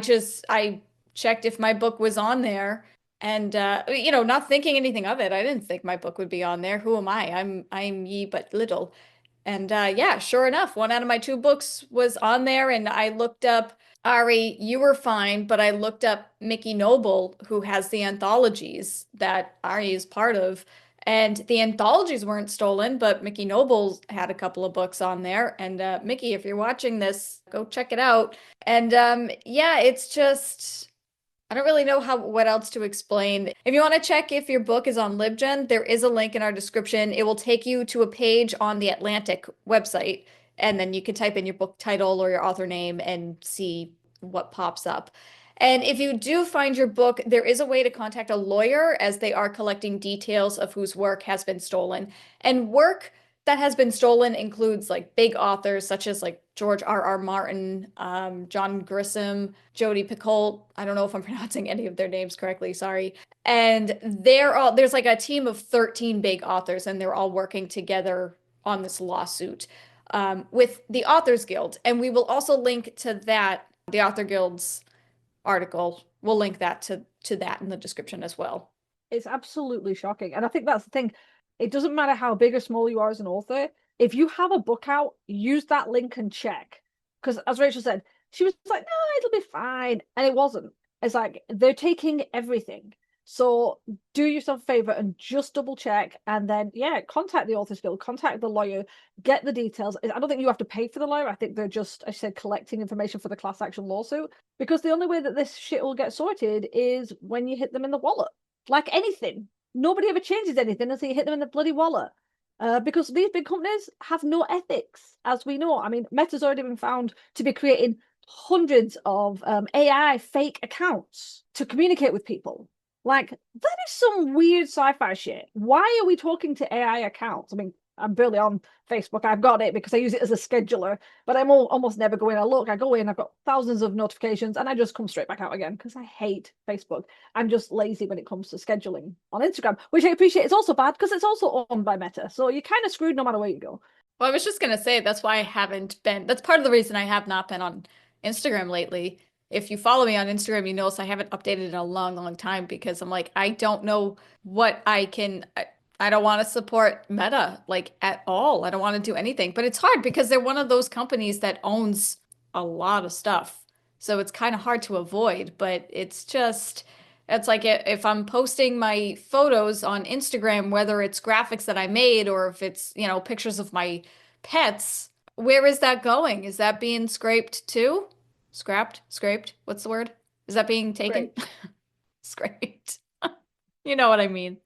checked if my book was on there. And not thinking anything of it. I didn't think my book would be on there. Who am I? I'm ye but little. And yeah, sure enough, one out of my two books was on there, and I looked up Ari, you were fine, but I looked up Mickey Noble, who has the anthologies that Ari is part of, And the anthologies weren't stolen, but Mickey Noble had a couple of books on there. And Mickey, if you're watching this, go check it out. And yeah, it's just I don't really know what else to explain. If you want to check if your book is on LibGen, there is a link in our description. It will take you to a page on the Atlantic website, and then you can type in your book title or your author name and see what pops up. And if you do find your book, there is a way to contact a lawyer as they are collecting details of whose work has been stolen. And work that has been stolen includes like big authors such as like George R.R. Martin, John Grisham, Jodi Picoult. I don't know if I'm pronouncing any of their names correctly, sorry. And there's like a team of 13 big authors, and they're all working together on this lawsuit with the Authors Guild. And we will also link to that, the Author Guild's article. We'll link that to that in the description as well. It's absolutely shocking. And I think that's the thing. It doesn't matter how big or small you are as an author. If you have a book out, use that link and check. Because as Rachel said, she was like, no, it'll be fine. And it wasn't. It's like they're taking everything. So do yourself a favor and just double check. And then, yeah, contact the Authors Guild, contact the lawyer, get the details. I don't think you have to pay for the lawyer. I think they're just, I said, collecting information for the class action lawsuit. Because the only way that this shit will get sorted is when you hit them in the wallet. Like anything. Nobody ever changes anything until you hit them in the bloody wallet. Because these big companies have no ethics, as we know. I mean, Meta's already been found to be creating hundreds of AI fake accounts to communicate with people. Like, that is some weird sci-fi shit. Why are we talking to AI accounts? I mean, I'm barely on Facebook. I've got it because I use it as a scheduler, but I'm almost never going to look. I go in, I've got thousands of notifications, and I just come straight back out again because I hate Facebook. I'm just lazy when it comes to scheduling on Instagram, which I appreciate. It's also bad because it's also owned by Meta. So you're kind of screwed no matter where you go. Well, I was just going to say that's why I haven't been, that's part of the reason I have not been on Instagram lately. If you follow me on Instagram, you notice I haven't updated in a long, long time because I'm like, I don't know what I don't want to support Meta like at all. I don't want to do anything, but it's hard because they're one of those companies that owns a lot of stuff. So it's kind of hard to avoid, but it's like if I'm posting my photos on Instagram, whether it's graphics that I made or if it's, pictures of my pets, where is that going? Is that being scraped too? Scraped? What's the word? Is that being taken? Great. Scraped. You know what I mean.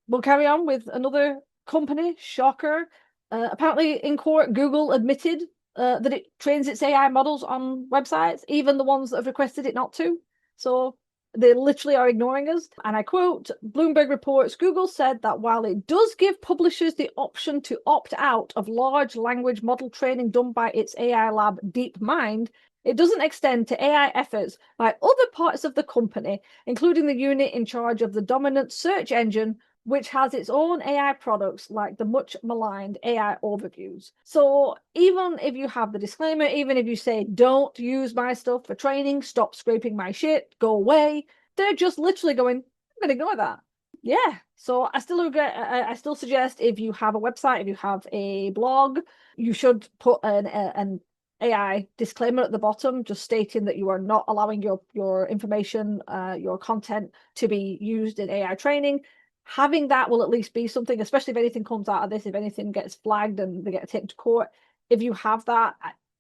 We'll carry on with another company. Shocker. Apparently, in court, Google admitted that it trains its AI models on websites, even the ones that have requested it not to. So they literally are ignoring us. And I quote, Bloomberg reports, Google said that while it does give publishers the option to opt out of large language model training done by its AI lab DeepMind, it doesn't extend to AI efforts by other parts of the company, including the unit in charge of the dominant search engine, which has its own AI products like the much maligned AI overviews. So even if you have the disclaimer, even if you say, don't use my stuff for training, stop scraping my shit, go away, they're just literally going, I'm going to ignore that. Yeah. So I still suggest if you have a website, if you have a blog, you should put an AI disclaimer at the bottom, just stating that you are not allowing your information, your content to be used in AI training. Having that will at least be something, especially if anything comes out of this, if anything gets flagged and they get taken to court. If you have that,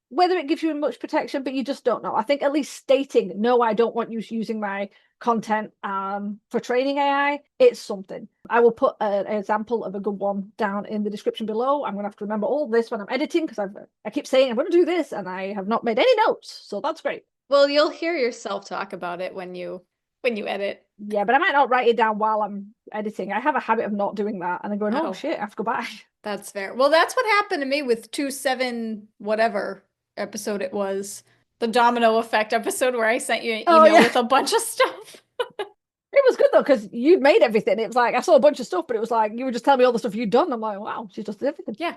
whether it gives you much protection, but you just don't know. I think at least stating, no, I don't want you using my content for training AI, it's something. I will put an example of a good one down in the description below. I'm going to have to remember all this when I'm editing because I keep saying I'm going to do this and I have not made any notes. So that's great. Well, you'll hear yourself talk about it when you edit. Yeah, but I might not write it down while I'm editing. I have a habit of not doing that and then going, oh shit, I have to go back. That's fair. Well, that's what happened to me with 27 whatever episode it was. The domino effect episode where I sent you an email with a bunch of stuff. It was good though, because you'd made everything. It was like I saw a bunch of stuff, but it was like you were just telling me all the stuff you'd done. I'm like, wow, she just did everything. Yeah,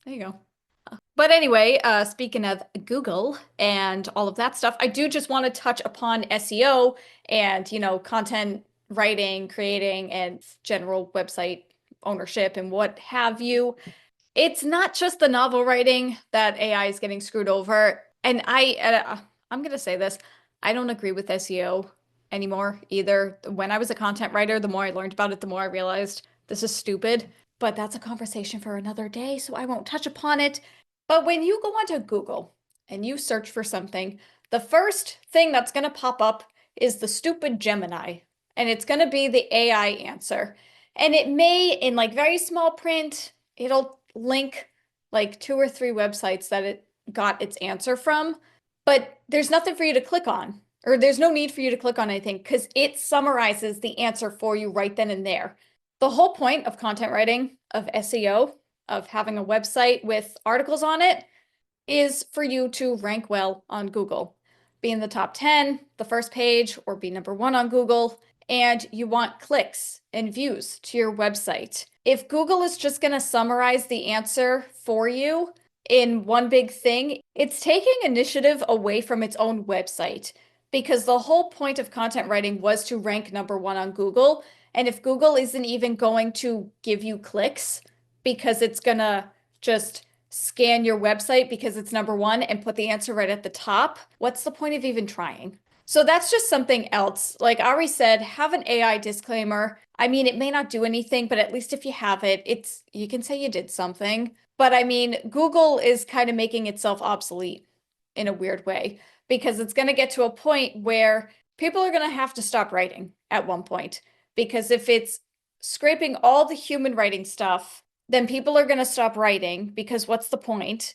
there you go. But anyway, speaking of Google and all of that stuff, I do just want to touch upon SEO and, content writing, creating, and general website ownership and what have you. It's not just the novel writing that AI is getting screwed over. And I'm going to say this, I don't agree with SEO anymore either. When I was a content writer, the more I learned about it, the more I realized this is stupid, but that's a conversation for another day, so I won't touch upon it. But when you go onto Google and you search for something, the first thing that's going to pop up is the stupid Gemini, and it's going to be the AI answer. And it may, in like very small print, it'll link like 2 or 3 websites that it got its answer from, but there's nothing for you to click on, or there's no need for you to click on anything because it summarizes the answer for you right then and there. The whole point of content writing, of SEO, of having a website with articles on it, is for you to rank well on Google. Be in the top 10, the first page, or be #1 on Google. And you want clicks and views to your website. If Google is just going to summarize the answer for you in one big thing, it's taking initiative away from its own website, because the whole point of content writing was to rank #1 on Google. And if Google isn't even going to give you clicks because it's going to just scan your website because it's #1 and put the answer right at the top, what's the point of even trying? So that's just something else. Like Ari said, have an AI disclaimer. I mean, it may not do anything, but at least if you have it, you can say you did something. But I mean, Google is kind of making itself obsolete in a weird way, because it's going to get to a point where people are going to have to stop writing at one point. Because if it's scraping all the human writing stuff, then people are going to stop writing, because what's the point?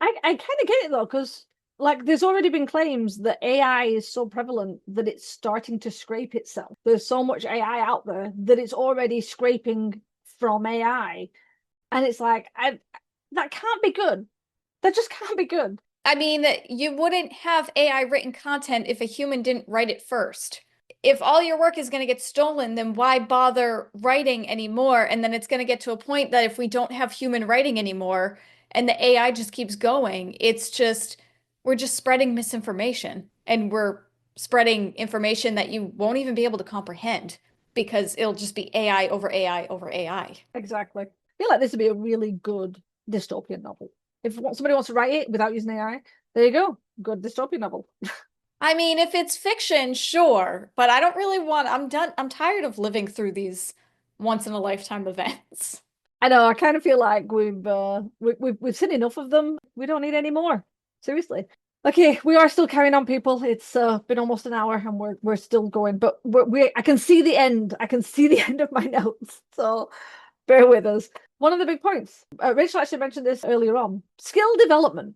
I kind of get it though, because like there's already been claims that AI is so prevalent that it's starting to scrape itself. There's so much AI out there that it's already scraping from AI. And it's like, that can't be good. That just can't be good. I mean, you wouldn't have AI written content if a human didn't write it first. If all your work is going to get stolen, then why bother writing anymore? And then it's going to get to a point that if we don't have human writing anymore and the AI just keeps going, we're just spreading misinformation, and we're spreading information that you won't even be able to comprehend, because it'll just be AI over AI over AI. Exactly. I feel like this would be a really good dystopian novel. If somebody wants to write it without using AI, there you go. Good dystopian novel. I mean, if it's fiction, sure, but I don't really I'm done. I'm tired of living through these once in a lifetime events. I know. I kind of feel like we've seen enough of them. We don't need any more. Seriously. Okay, we are still carrying on, people. It's been almost an hour and we're still going, but I can see the end. I can see the end of my notes. So bear with us. One of the big points, Rachel actually mentioned this earlier on, skill development.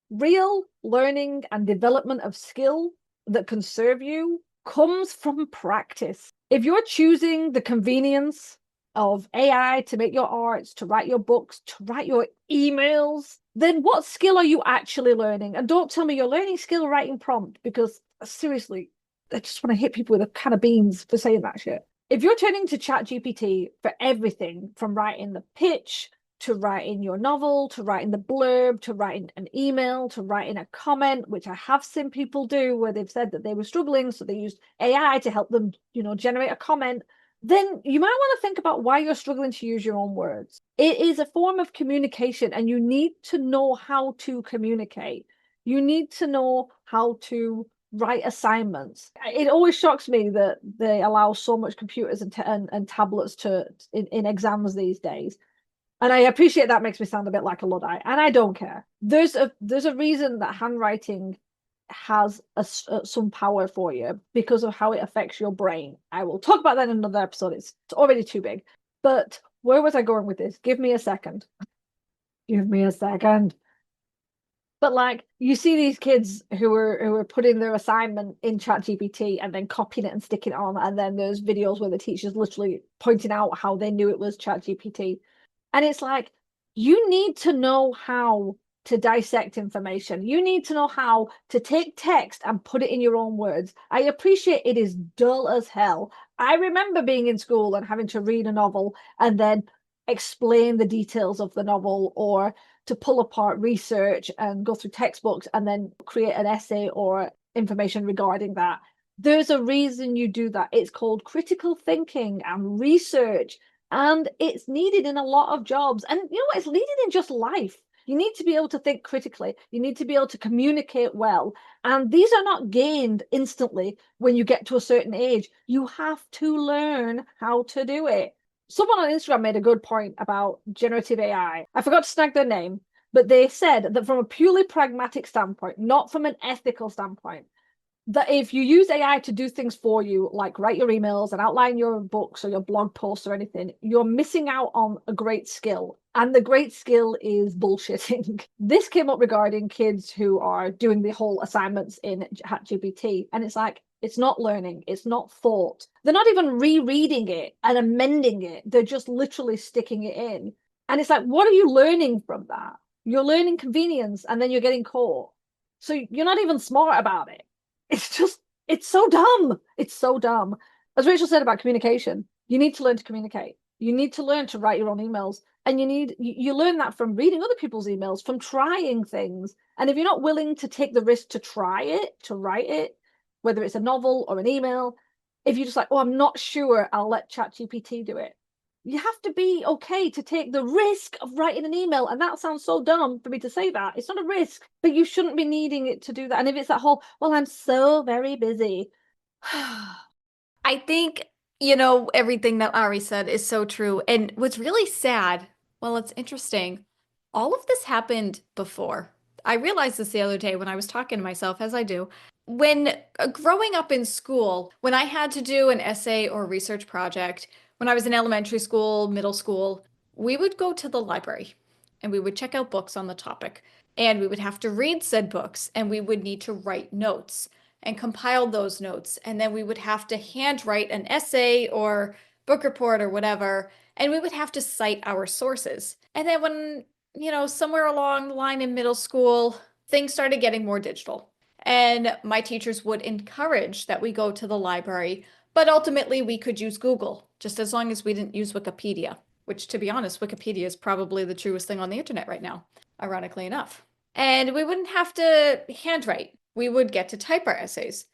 Real learning and development of skill that can serve you comes from practice. If you're choosing the convenience of AI to make your arts, to write your books, to write your emails, then what skill are you actually learning? And don't tell me you're learning skill writing prompt, because seriously, I just want to hit people with a can of beans for saying that shit. If you're turning to ChatGPT for everything from writing the pitch, to writing your novel, to writing the blurb, to writing an email, to writing a comment, which I have seen people do where they've said that they were struggling, so they used AI to help them, generate a comment, then you might want to think about why you're struggling to use your own words. It is a form of communication, and you need to know how to communicate. You need to know how to write assignments. It always shocks me that they allow so much computers and tablets in exams these days. And I appreciate that makes me sound a bit like a Luddite, and I don't care. There's a reason that handwriting has some power for you, because of how it affects your brain. I will talk about that in another episode. It's already too big. But where was I going with this? Give me a second. Give me a second. But like, you see these kids who are putting their assignment in ChatGPT and then copying it and sticking it on, and then there's videos where the teacher's literally pointing out how they knew it was ChatGPT. And it's like, you need to know how to dissect information. You need to know how to take text and put it in your own words. I appreciate it is dull as hell. I remember being in school and having to read a novel and then explain the details of the novel, or to pull apart research and go through textbooks and then create an essay or information regarding that. There's a reason you do that. It's called critical thinking and research. And it's needed in a lot of jobs. And you know what? It's needed in just life. You need to be able to think critically. You need to be able to communicate well. And these are not gained instantly when you get to a certain age. You have to learn how to do it. Someone on Instagram made a good point about generative AI. I forgot to snag their name, but they said that from a purely pragmatic standpoint, not from an ethical standpoint, that if you use AI to do things for you, like write your emails and outline your books or your blog posts or anything, you're missing out on a great skill. And the great skill is bullshitting. This came up regarding kids who are doing the whole assignments in ChatGPT. And it's like, it's not learning, it's not thought. They're not even rereading it and amending it. They're just literally sticking it in. And it's like, what are you learning from that? You're learning convenience and then you're getting caught. So you're not even smart about it. It's just, it's so dumb. It's so dumb. As Rachel said about communication, you need to learn to communicate. You need to learn to write your own emails. And you learn that from reading other people's emails, from trying things. And if you're not willing to take the risk to try it, to write it, whether it's a novel or an email, if you're just like, oh, I'm not sure, I'll let ChatGPT do it. You have to be okay to take the risk of writing an email. And that sounds so dumb for me to say that. It's not a risk, but you shouldn't be needing it to do that. And if it's that whole, well, I'm so very busy. I think, everything that Ari said is so true. And what's really sad, well, it's interesting. All of this happened before. I realized this the other day when I was talking to myself, as I do. When growing up in school, when I had to do an essay or research project, when I was in elementary school, middle school, we would go to the library and we would check out books on the topic. And we would have to read said books and we would need to write notes and compile those notes. And then we would have to handwrite an essay or book report or whatever. And we would have to cite our sources. And then when, somewhere along the line in middle school, things started getting more digital. And my teachers would encourage that we go to the library, but ultimately we could use Google, just as long as we didn't use Wikipedia, which, to be honest, Wikipedia is probably the truest thing on the internet right now, ironically enough. And we wouldn't have to handwrite. We would get to type our essays.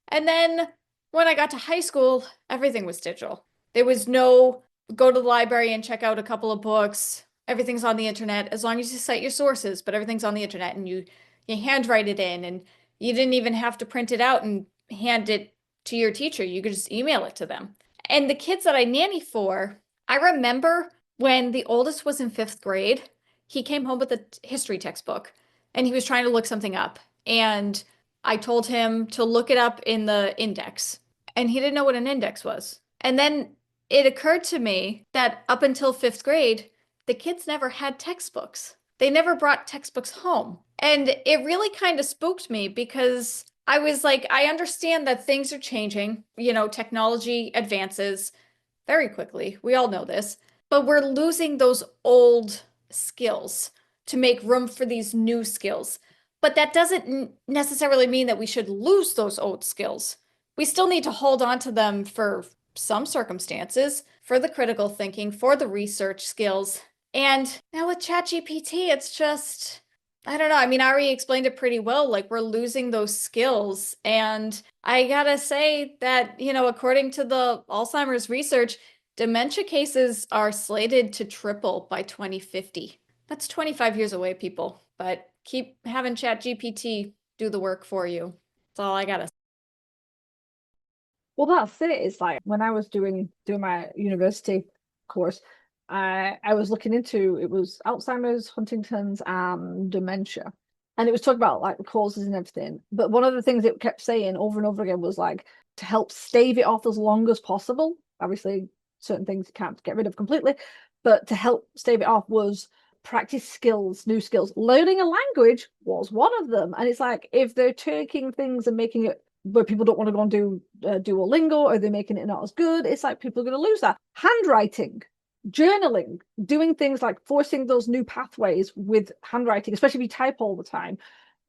And then when I got to high school, everything was digital. There was no go to the library and check out a couple of books. Everything's on the internet, as long as you cite your sources, but everything's on the internet and you handwrite it in, and you didn't even have to print it out and hand it to your teacher. You could just email it to them. And the kids that I nanny for, I remember when the oldest was in 5th grade, he came home with a history textbook and he was trying to look something up. And I told him to look it up in the index, and he didn't know what an index was. And then it occurred to me that up until 5th grade, the kids never had textbooks. They never brought textbooks home. And it really kind of spooked me because I was like, I understand that things are changing. Technology advances very quickly. We all know this. But we're losing those old skills to make room for these new skills. But that doesn't necessarily mean that we should lose those old skills. We still need to hold on to them for some circumstances, for the critical thinking, for the research skills. And now with ChatGPT, it's just, I don't know. I mean, Ari explained it pretty well. Like, we're losing those skills. And I gotta say that, according to the Alzheimer's research, dementia cases are slated to triple by 2050. That's 25 years away, people. But keep having ChatGPT do the work for you. That's all I gotta say. Well, that's it. It's like when I was doing my university course, I was looking into, it was Alzheimer's, Huntington's, and dementia. And it was talking about like the causes and everything. But one of the things it kept saying over and over again was like to help stave it off as long as possible. Obviously, certain things you can't get rid of completely, but to help stave it off was practice skills, new skills. Learning a language was one of them. And it's like if they're taking things and making it where people don't want to go and do Duolingo, or they're making it not as good, it's like people are going to lose that. Handwriting, journaling, doing things like forcing those new pathways with handwriting, especially if you type all the time,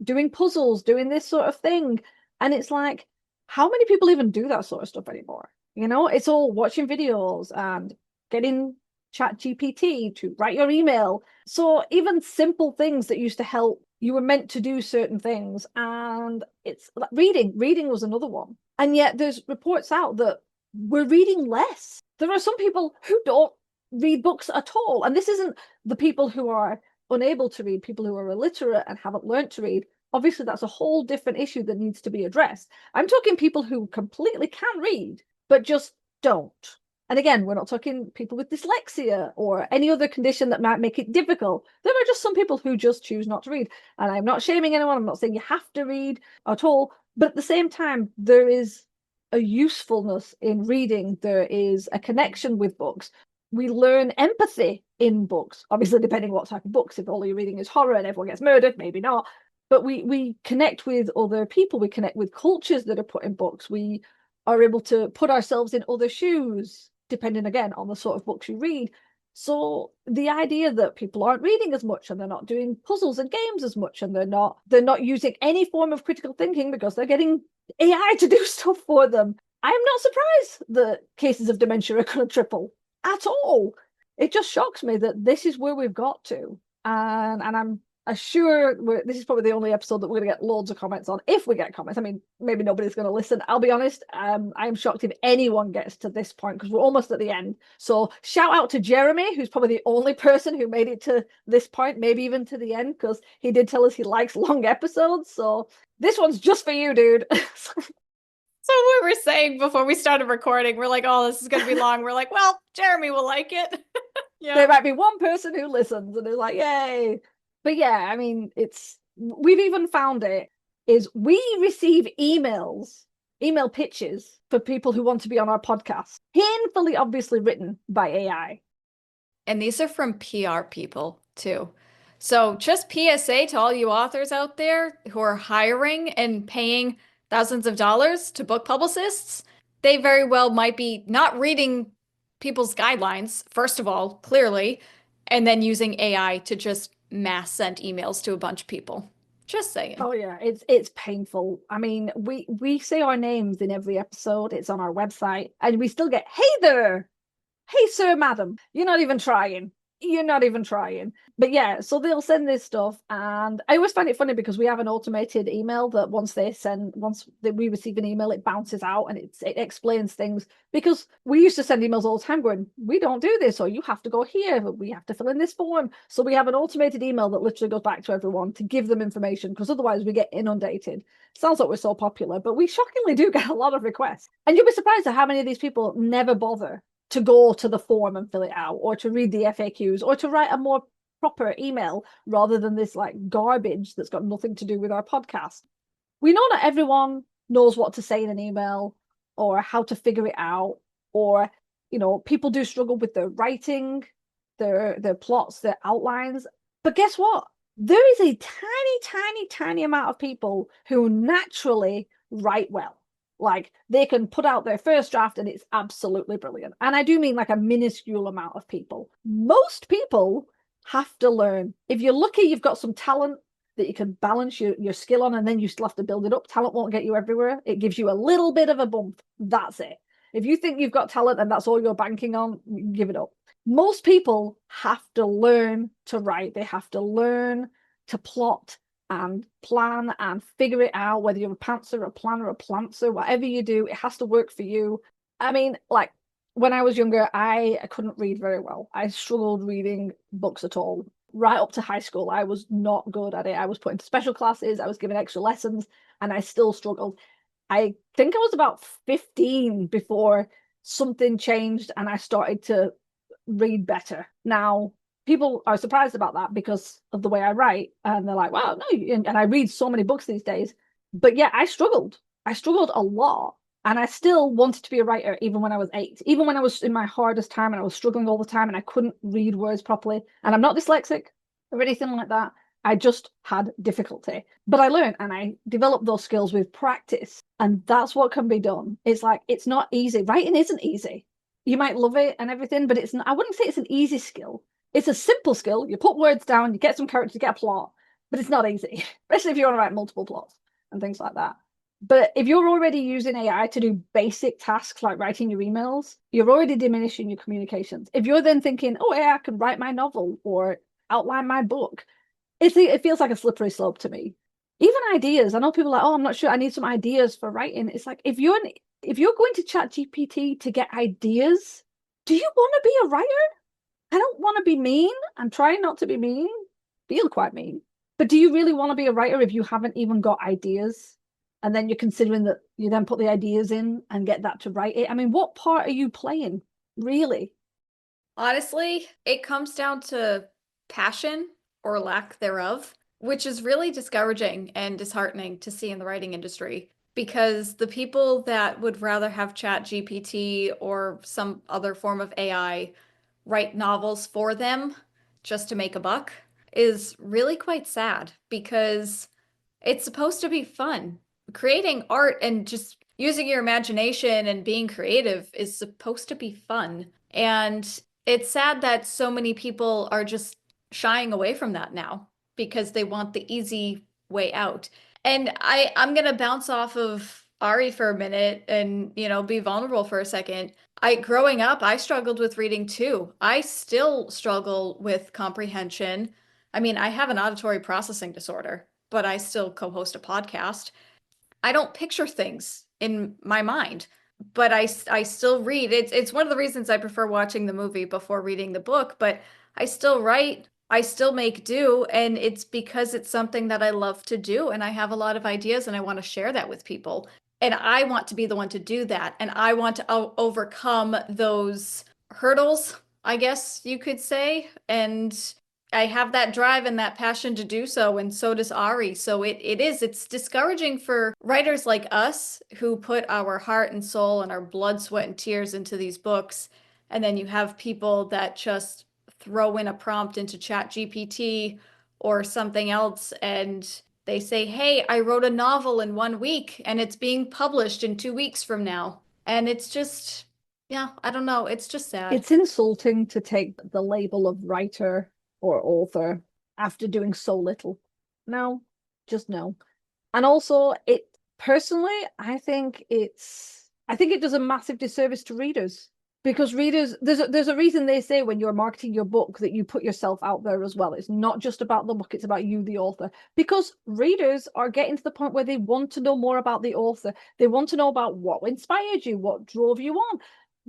doing puzzles, doing this sort of thing. And it's like, how many people even do that sort of stuff anymore? It's all watching videos and getting ChatGPT to write your email. So even simple things that used to help, you were meant to do certain things. And it's like reading was another one. And yet there's reports out that we're reading less. There are some people who don't read books at all. And this isn't the people who are unable to read, people who are illiterate and haven't learned to read. Obviously, that's a whole different issue that needs to be addressed. I'm talking people who completely can read, but just don't. And again, we're not talking people with dyslexia or any other condition that might make it difficult. There are just some people who just choose not to read. And I'm not shaming anyone. I'm not saying you have to read at all. But at the same time, there is a usefulness in reading. There is a connection with books. We learn empathy in books, obviously, depending what type of books. If all you're reading is horror and everyone gets murdered, maybe not. But we connect with other people. We connect with cultures that are put in books. We are able to put ourselves in other shoes, depending again on the sort of books you read. So the idea that people aren't reading as much and they're not doing puzzles and games as much and they're not using any form of critical thinking because they're getting AI to do stuff for them. I'm not surprised that cases of dementia are going to triple at all. It just shocks me that this is where we've got to. And I'm sure this is probably the only episode that we're going to get loads of comments on, if we get comments. I mean, maybe nobody's going to listen. I'll be honest. I'm shocked if anyone gets to this point because we're almost at the end. So shout out to Jeremy, who's probably the only person who made it to this point, maybe even to the end, because he did tell us he likes long episodes. So this one's just for you, dude. So we were saying before we started recording, we're like, oh, this is going to be long. We're like, well, Jeremy will like it. Yeah. There might be one person who listens and is like, yay. But yeah, I mean, we've even found we receive email pitches for people who want to be on our podcast, painfully obviously written by AI. And these are from PR people too. So just PSA to all you authors out there who are hiring and paying thousands of dollars to book publicists, they very well might be not reading people's guidelines, first of all, clearly, and then using AI to just mass send emails to a bunch of people. Just saying. Oh yeah, it's painful. I mean, we say our names in every episode. It's on our website, and we still get, "Hey there, hey sir, madam, you're not even trying. You're not even trying." But yeah, so they'll send this stuff, and I always find it funny because we have an automated email that once we receive an email, it bounces out and it explains things, because we used to send emails all the time going, "We don't do this," or "You have to go here, but we have to fill in this form." So we have an automated email that literally goes back to everyone to give them information, because otherwise we get inundated. Sounds like we're so popular, but we shockingly do get a lot of requests, and you'll be surprised at how many of these people never bother to go to the form and fill it out, or to read the FAQs, or to write a more proper email rather than this like garbage that's got nothing to do with our podcast. We know not everyone knows what to say in an email or how to figure it out, or people do struggle with their writing, their plots, their outlines. But guess what? There is a tiny amount of people who naturally write well. Like, they can put out their first draft and it's absolutely brilliant. And I do mean like a minuscule amount of people. Most people have to learn. If you're lucky, you've got some talent that you can balance your skill on, and then you still have to build it up. Talent won't get you everywhere. It gives you a little bit of a bump. That's it. If you think you've got talent and that's all you're banking on, give it up. Most people have to learn to write. They have to learn to plot and plan and figure it out, whether you're a pantser, a planner, a plantser, whatever you do, it has to work for you. I mean, like, when I was younger, I couldn't read very well. I struggled reading books at all. Right up to high school, I was not good at it. I was put into special classes, I was given extra lessons, and I still struggled. I think I was about 15 before something changed and I started to read better. Now, people are surprised about that because of the way I write, and they're like, "Wow, no!" And I read so many books these days. But yeah, I struggled a lot, and I still wanted to be a writer even when I was 8, even when I was in my hardest time and I was struggling all the time and I couldn't read words properly. And I'm not dyslexic or anything like that. I just had difficulty, but I learned and I developed those skills with practice, and that's what can be done. It's like, it's not easy. Writing isn't easy. You might love it and everything, but it's not, I wouldn't say it's an easy skill. It's a simple skill. You put words down, you get some characters, you get a plot, but it's not easy, especially if you want to write multiple plots and things like that. But if you're already using AI to do basic tasks like writing your emails, you're already diminishing your communications. If you're then thinking, "Oh, AI can write my novel or outline my book," it feels like a slippery slope to me. Even ideas, I know people are like, "Oh, I'm not sure, I need some ideas for writing." It's like, if you're going to chat GPT to get ideas, do you want to be a writer? I don't want to be mean. I'm trying not to be mean. Feel quite mean. But do you really want to be a writer if you haven't even got ideas? And then you're considering that you then put the ideas in and get that to write it. I mean, what part are you playing? Really? Honestly, it comes down to passion or lack thereof, which is really discouraging and disheartening to see in the writing industry. Because the people that would rather have Chat GPT or some other form of AI write novels for them just to make a buck is really quite sad because it's supposed to be fun. Creating art and just using your imagination and being creative is supposed to be fun. And it's sad that so many people are just shying away from that now because they want the easy way out. And I'm gonna bounce off of Ari for a minute and, be vulnerable for a second. Growing up, I struggled with reading too. I still struggle with comprehension. I mean, I have an auditory processing disorder, but I still co-host a podcast. I don't picture things in my mind, but I still read. It's one of the reasons I prefer watching the movie before reading the book, but I still write, I still make do, and it's because it's something that I love to do and I have a lot of ideas and I want to share that with people. And I want to be the one to do that, and I want to overcome those hurdles, I guess you could say, and I have that drive and that passion to do so, and so does Ari. So it's discouraging for writers like us who put our heart and soul and our blood, sweat, and tears into these books. And then you have people that just throw in a prompt into Chat GPT or something else, and they say, hey, I wrote a novel in 1 week and it's being published in 2 weeks from now. And it's just, yeah, I don't know. It's just sad. It's insulting to take the label of writer or author after doing so little. No, just no. And also, it personally, I think it does a massive disservice to readers, because readers, there's a reason they say when you're marketing your book that you put yourself out there as well. It's not just about the book, it's about you, the author, because readers are getting to the point where they want to know more about the author. They want to know about what inspired you, what drove you on.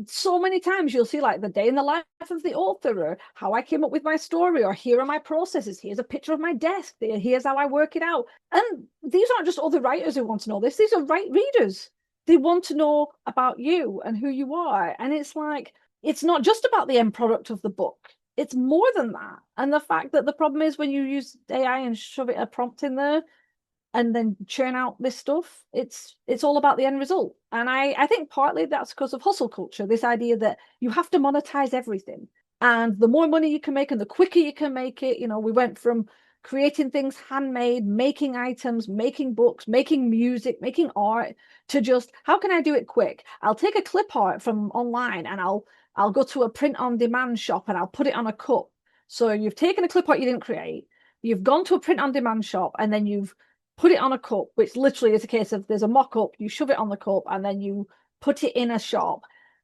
So many times you'll see like the day in the life of the author, or how I came up with my story, or here are my processes, here's a picture of my desk, here's how I work it out. And these aren't just other writers who want to know this, these are readers. They want to know about you and who you are. And it's like, it's not just about the end product of the book, it's more than that. And the fact that the problem is when you use AI and shove a prompt in there and then churn out this stuff, it's all about the end result. And I think partly that's because of hustle culture, this idea that you have to monetize everything, and the more money you can make and the quicker you can make it. We went from creating things handmade, making items, making books, making music, making art, to just, how can I do it quick? I'll take a clip art from online and I'll go to a print on demand shop and I'll put it on a cup. So you've taken a clip art you didn't create, you've gone to a print on demand shop, and then you've put it on a cup, which literally is a case of there's a mock-up, you shove it on the cup, and then you put it in a shop,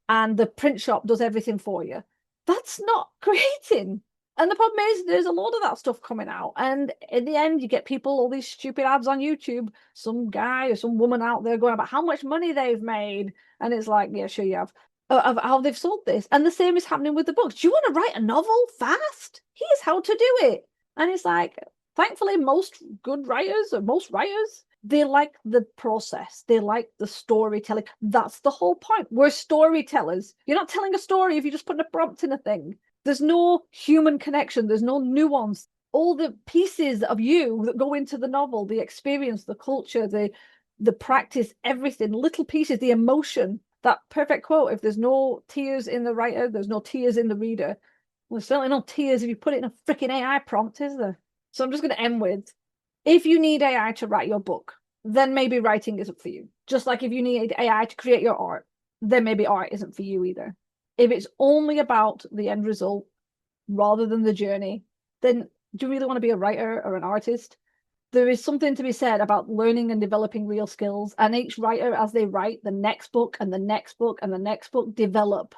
and the print shop does everything for you. That's not creating. And the problem is there's a lot of that stuff coming out. And in the end, you get people, all these stupid ads on YouTube, some guy or some woman out there going about how much money they've made. And it's like, yeah, sure you have. Of how they've sold this. And the same is happening with the books. Do you want to write a novel fast? Here's how to do it. And it's like, thankfully, most good writers, or most writers, they like the process. They like the storytelling. That's the whole point. We're storytellers. You're not telling a story if you're just putting a prompt in a thing. There's no human connection. There's no nuance. All the pieces of you that go into the novel, the experience, the culture, the practice, everything, little pieces, the emotion, that perfect quote, if there's no tears in the writer, there's no tears in the reader. Well, there's certainly no tears if you put it in a freaking AI prompt, is there? So I'm just going to end with, if you need AI to write your book, then maybe writing isn't for you. Just like if you need AI to create your art, then maybe art isn't for you either. If it's only about the end result rather than the journey, then do you really want to be a writer or an artist? There is something to be said about learning and developing real skills. And each writer, as they write the next book and the next book and the next book, develop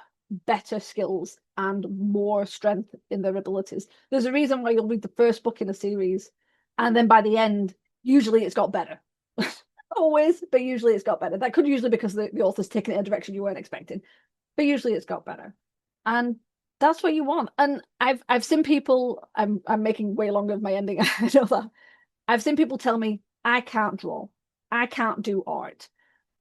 better skills and more strength in their abilities. There's a reason why you'll read the first book in a series, and then by the end, usually it's got better. Always, but usually it's got better. That could usually because the author's taken it in a direction you weren't expecting, but usually it's got better. And that's what you want. And I've seen people, I'm making way longer of my ending, I know that. I've seen people tell me, I can't draw, I can't do art.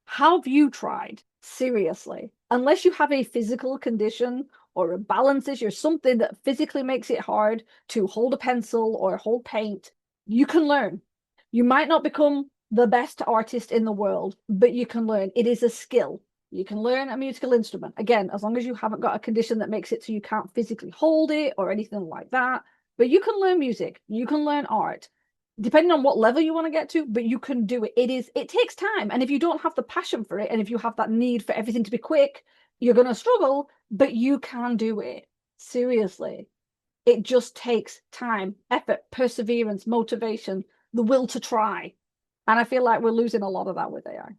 How have you tried? Seriously. unless you have a physical condition or a balance issue or something that physically makes it hard to hold a pencil or hold paint, you can learn. You might not become the best artist in the world, but you can learn. It is a skill. You can learn a musical instrument. Again, as long as you haven't got a condition that makes it so you can't physically hold it or anything like that. But you can learn music. You can learn art, depending on what level you want to get to, but you can do it. It takes time. And if you don't have the passion for it, and if you have that need for everything to be quick, you're going to struggle, but you can do it. Seriously. It just takes time, effort, perseverance, motivation, the will to try. And I feel like we're losing a lot of that with AI.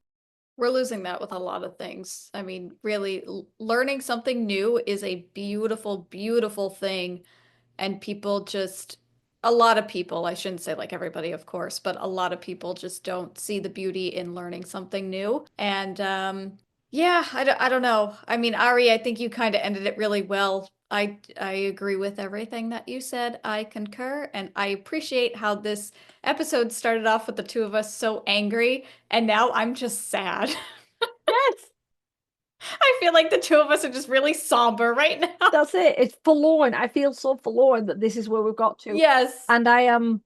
We're losing that with a lot of things. I mean, really, learning something new is a beautiful, beautiful thing. And people just, a lot of people, I shouldn't say like everybody, of course, but a lot of people just don't see the beauty in learning something new. And yeah, I don't know. I mean, Ari, I think you kind of ended it really well. I agree with everything that you said. I concur, and I appreciate how this episode started off with the two of us so angry, and now I'm just sad. Yes, I feel like the two of us are just really somber right now. that's it. It's forlorn. I feel so forlorn that this is where we've got to. Yes. And I am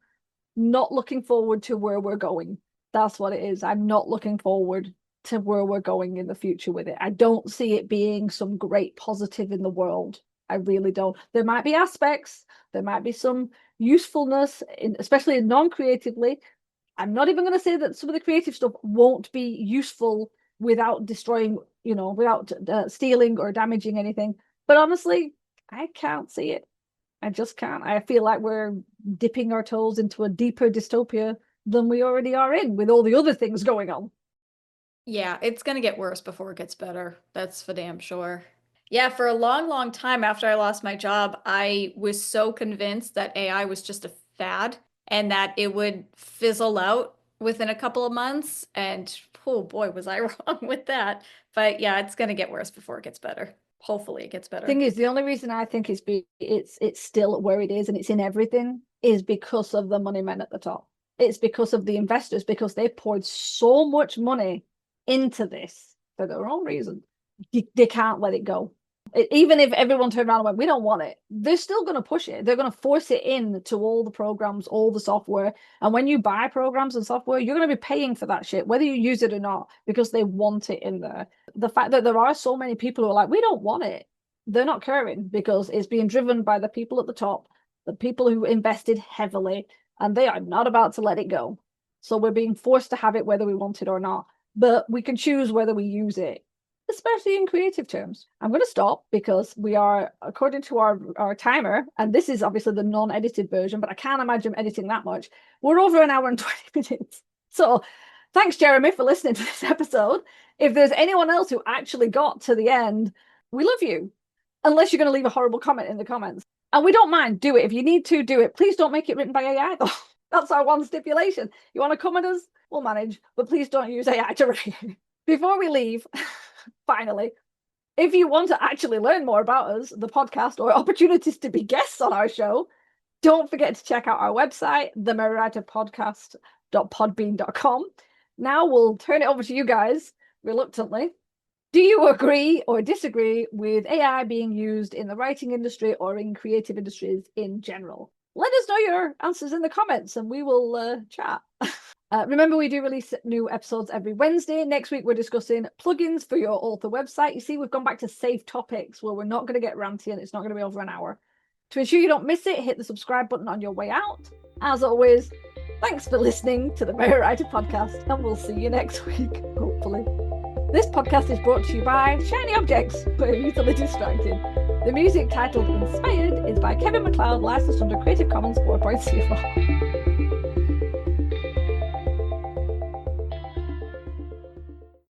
not looking forward to where we're going. That's what it is. I'm not looking forward to where we're going in the future with it. I don't see it being some great positive in the world. I really don't. There might be aspects, there might be some usefulness, especially non-creatively. I'm not even going to say that some of the creative stuff won't be useful without destroying, without stealing or damaging anything. But honestly, I can't see it. I just can't. I feel like we're dipping our toes into a deeper dystopia than we already are in with all the other things going on. Yeah, it's going to get worse before it gets better. That's for damn sure. Yeah, for a long, long time after I lost my job, I was so convinced that AI was just a fad and that it would fizzle out within a couple of months. And oh boy, was I wrong with that. But yeah, it's going to get worse before it gets better. Hopefully it gets better. Thing is, the only reason I think it's still where it is and it's in everything is because of the money men at the top. It's because of the investors, because they poured so much money into this for their own reason. They can't let it go. Even if everyone turned around and went, we don't want it, they're still going to push it. They're going to force it into all the programs, all the software. And when you buy programs and software, you're going to be paying for that shit, whether you use it or not, because they want it in there. The fact that there are so many people who are like, we don't want it, they're not caring because it's being driven by the people at the top, the people who invested heavily, and they are not about to let it go. So we're being forced to have it whether we want it or not. But we can choose whether we use it, especially in creative terms. I'm going to stop because we are, according to our timer, and this is obviously the non-edited version, but I can't imagine editing that much. We're over 1 hour and 20 minutes. So thanks, Jeremy, for listening to this episode. If there's anyone else who actually got to the end, we love you. Unless you're going to leave a horrible comment in the comments. And we don't mind, do it. If you need to, do it. Please don't make it written by AI, though. That's our one stipulation. You want to comment us? We'll manage. But please don't use AI to write. Before we leave, finally, if you want to actually learn more about us, the podcast, or opportunities to be guests on our show, don't forget to check out our website, themirrorwriterpodcast.podbean.com. Now we'll turn it over to you guys, reluctantly. Do you agree or disagree with AI being used in the writing industry or in creative industries in general? Let us know your answers in the comments and we will chat. Remember, we do release new episodes every Wednesday. Next week, we're discussing plugins for your author website. You see, we've gone back to safe topics where we're not going to get ranty and it's not going to be over 1 hour. To ensure you don't miss it, hit the subscribe button on your way out. As always, thanks for listening to the Mirror Writer Podcast, and we'll see you next week, hopefully. This podcast is brought to you by Shiny Objects. We're easily distracted. The music titled Inspired is by Kevin MacLeod, licensed under Creative Commons 4.0.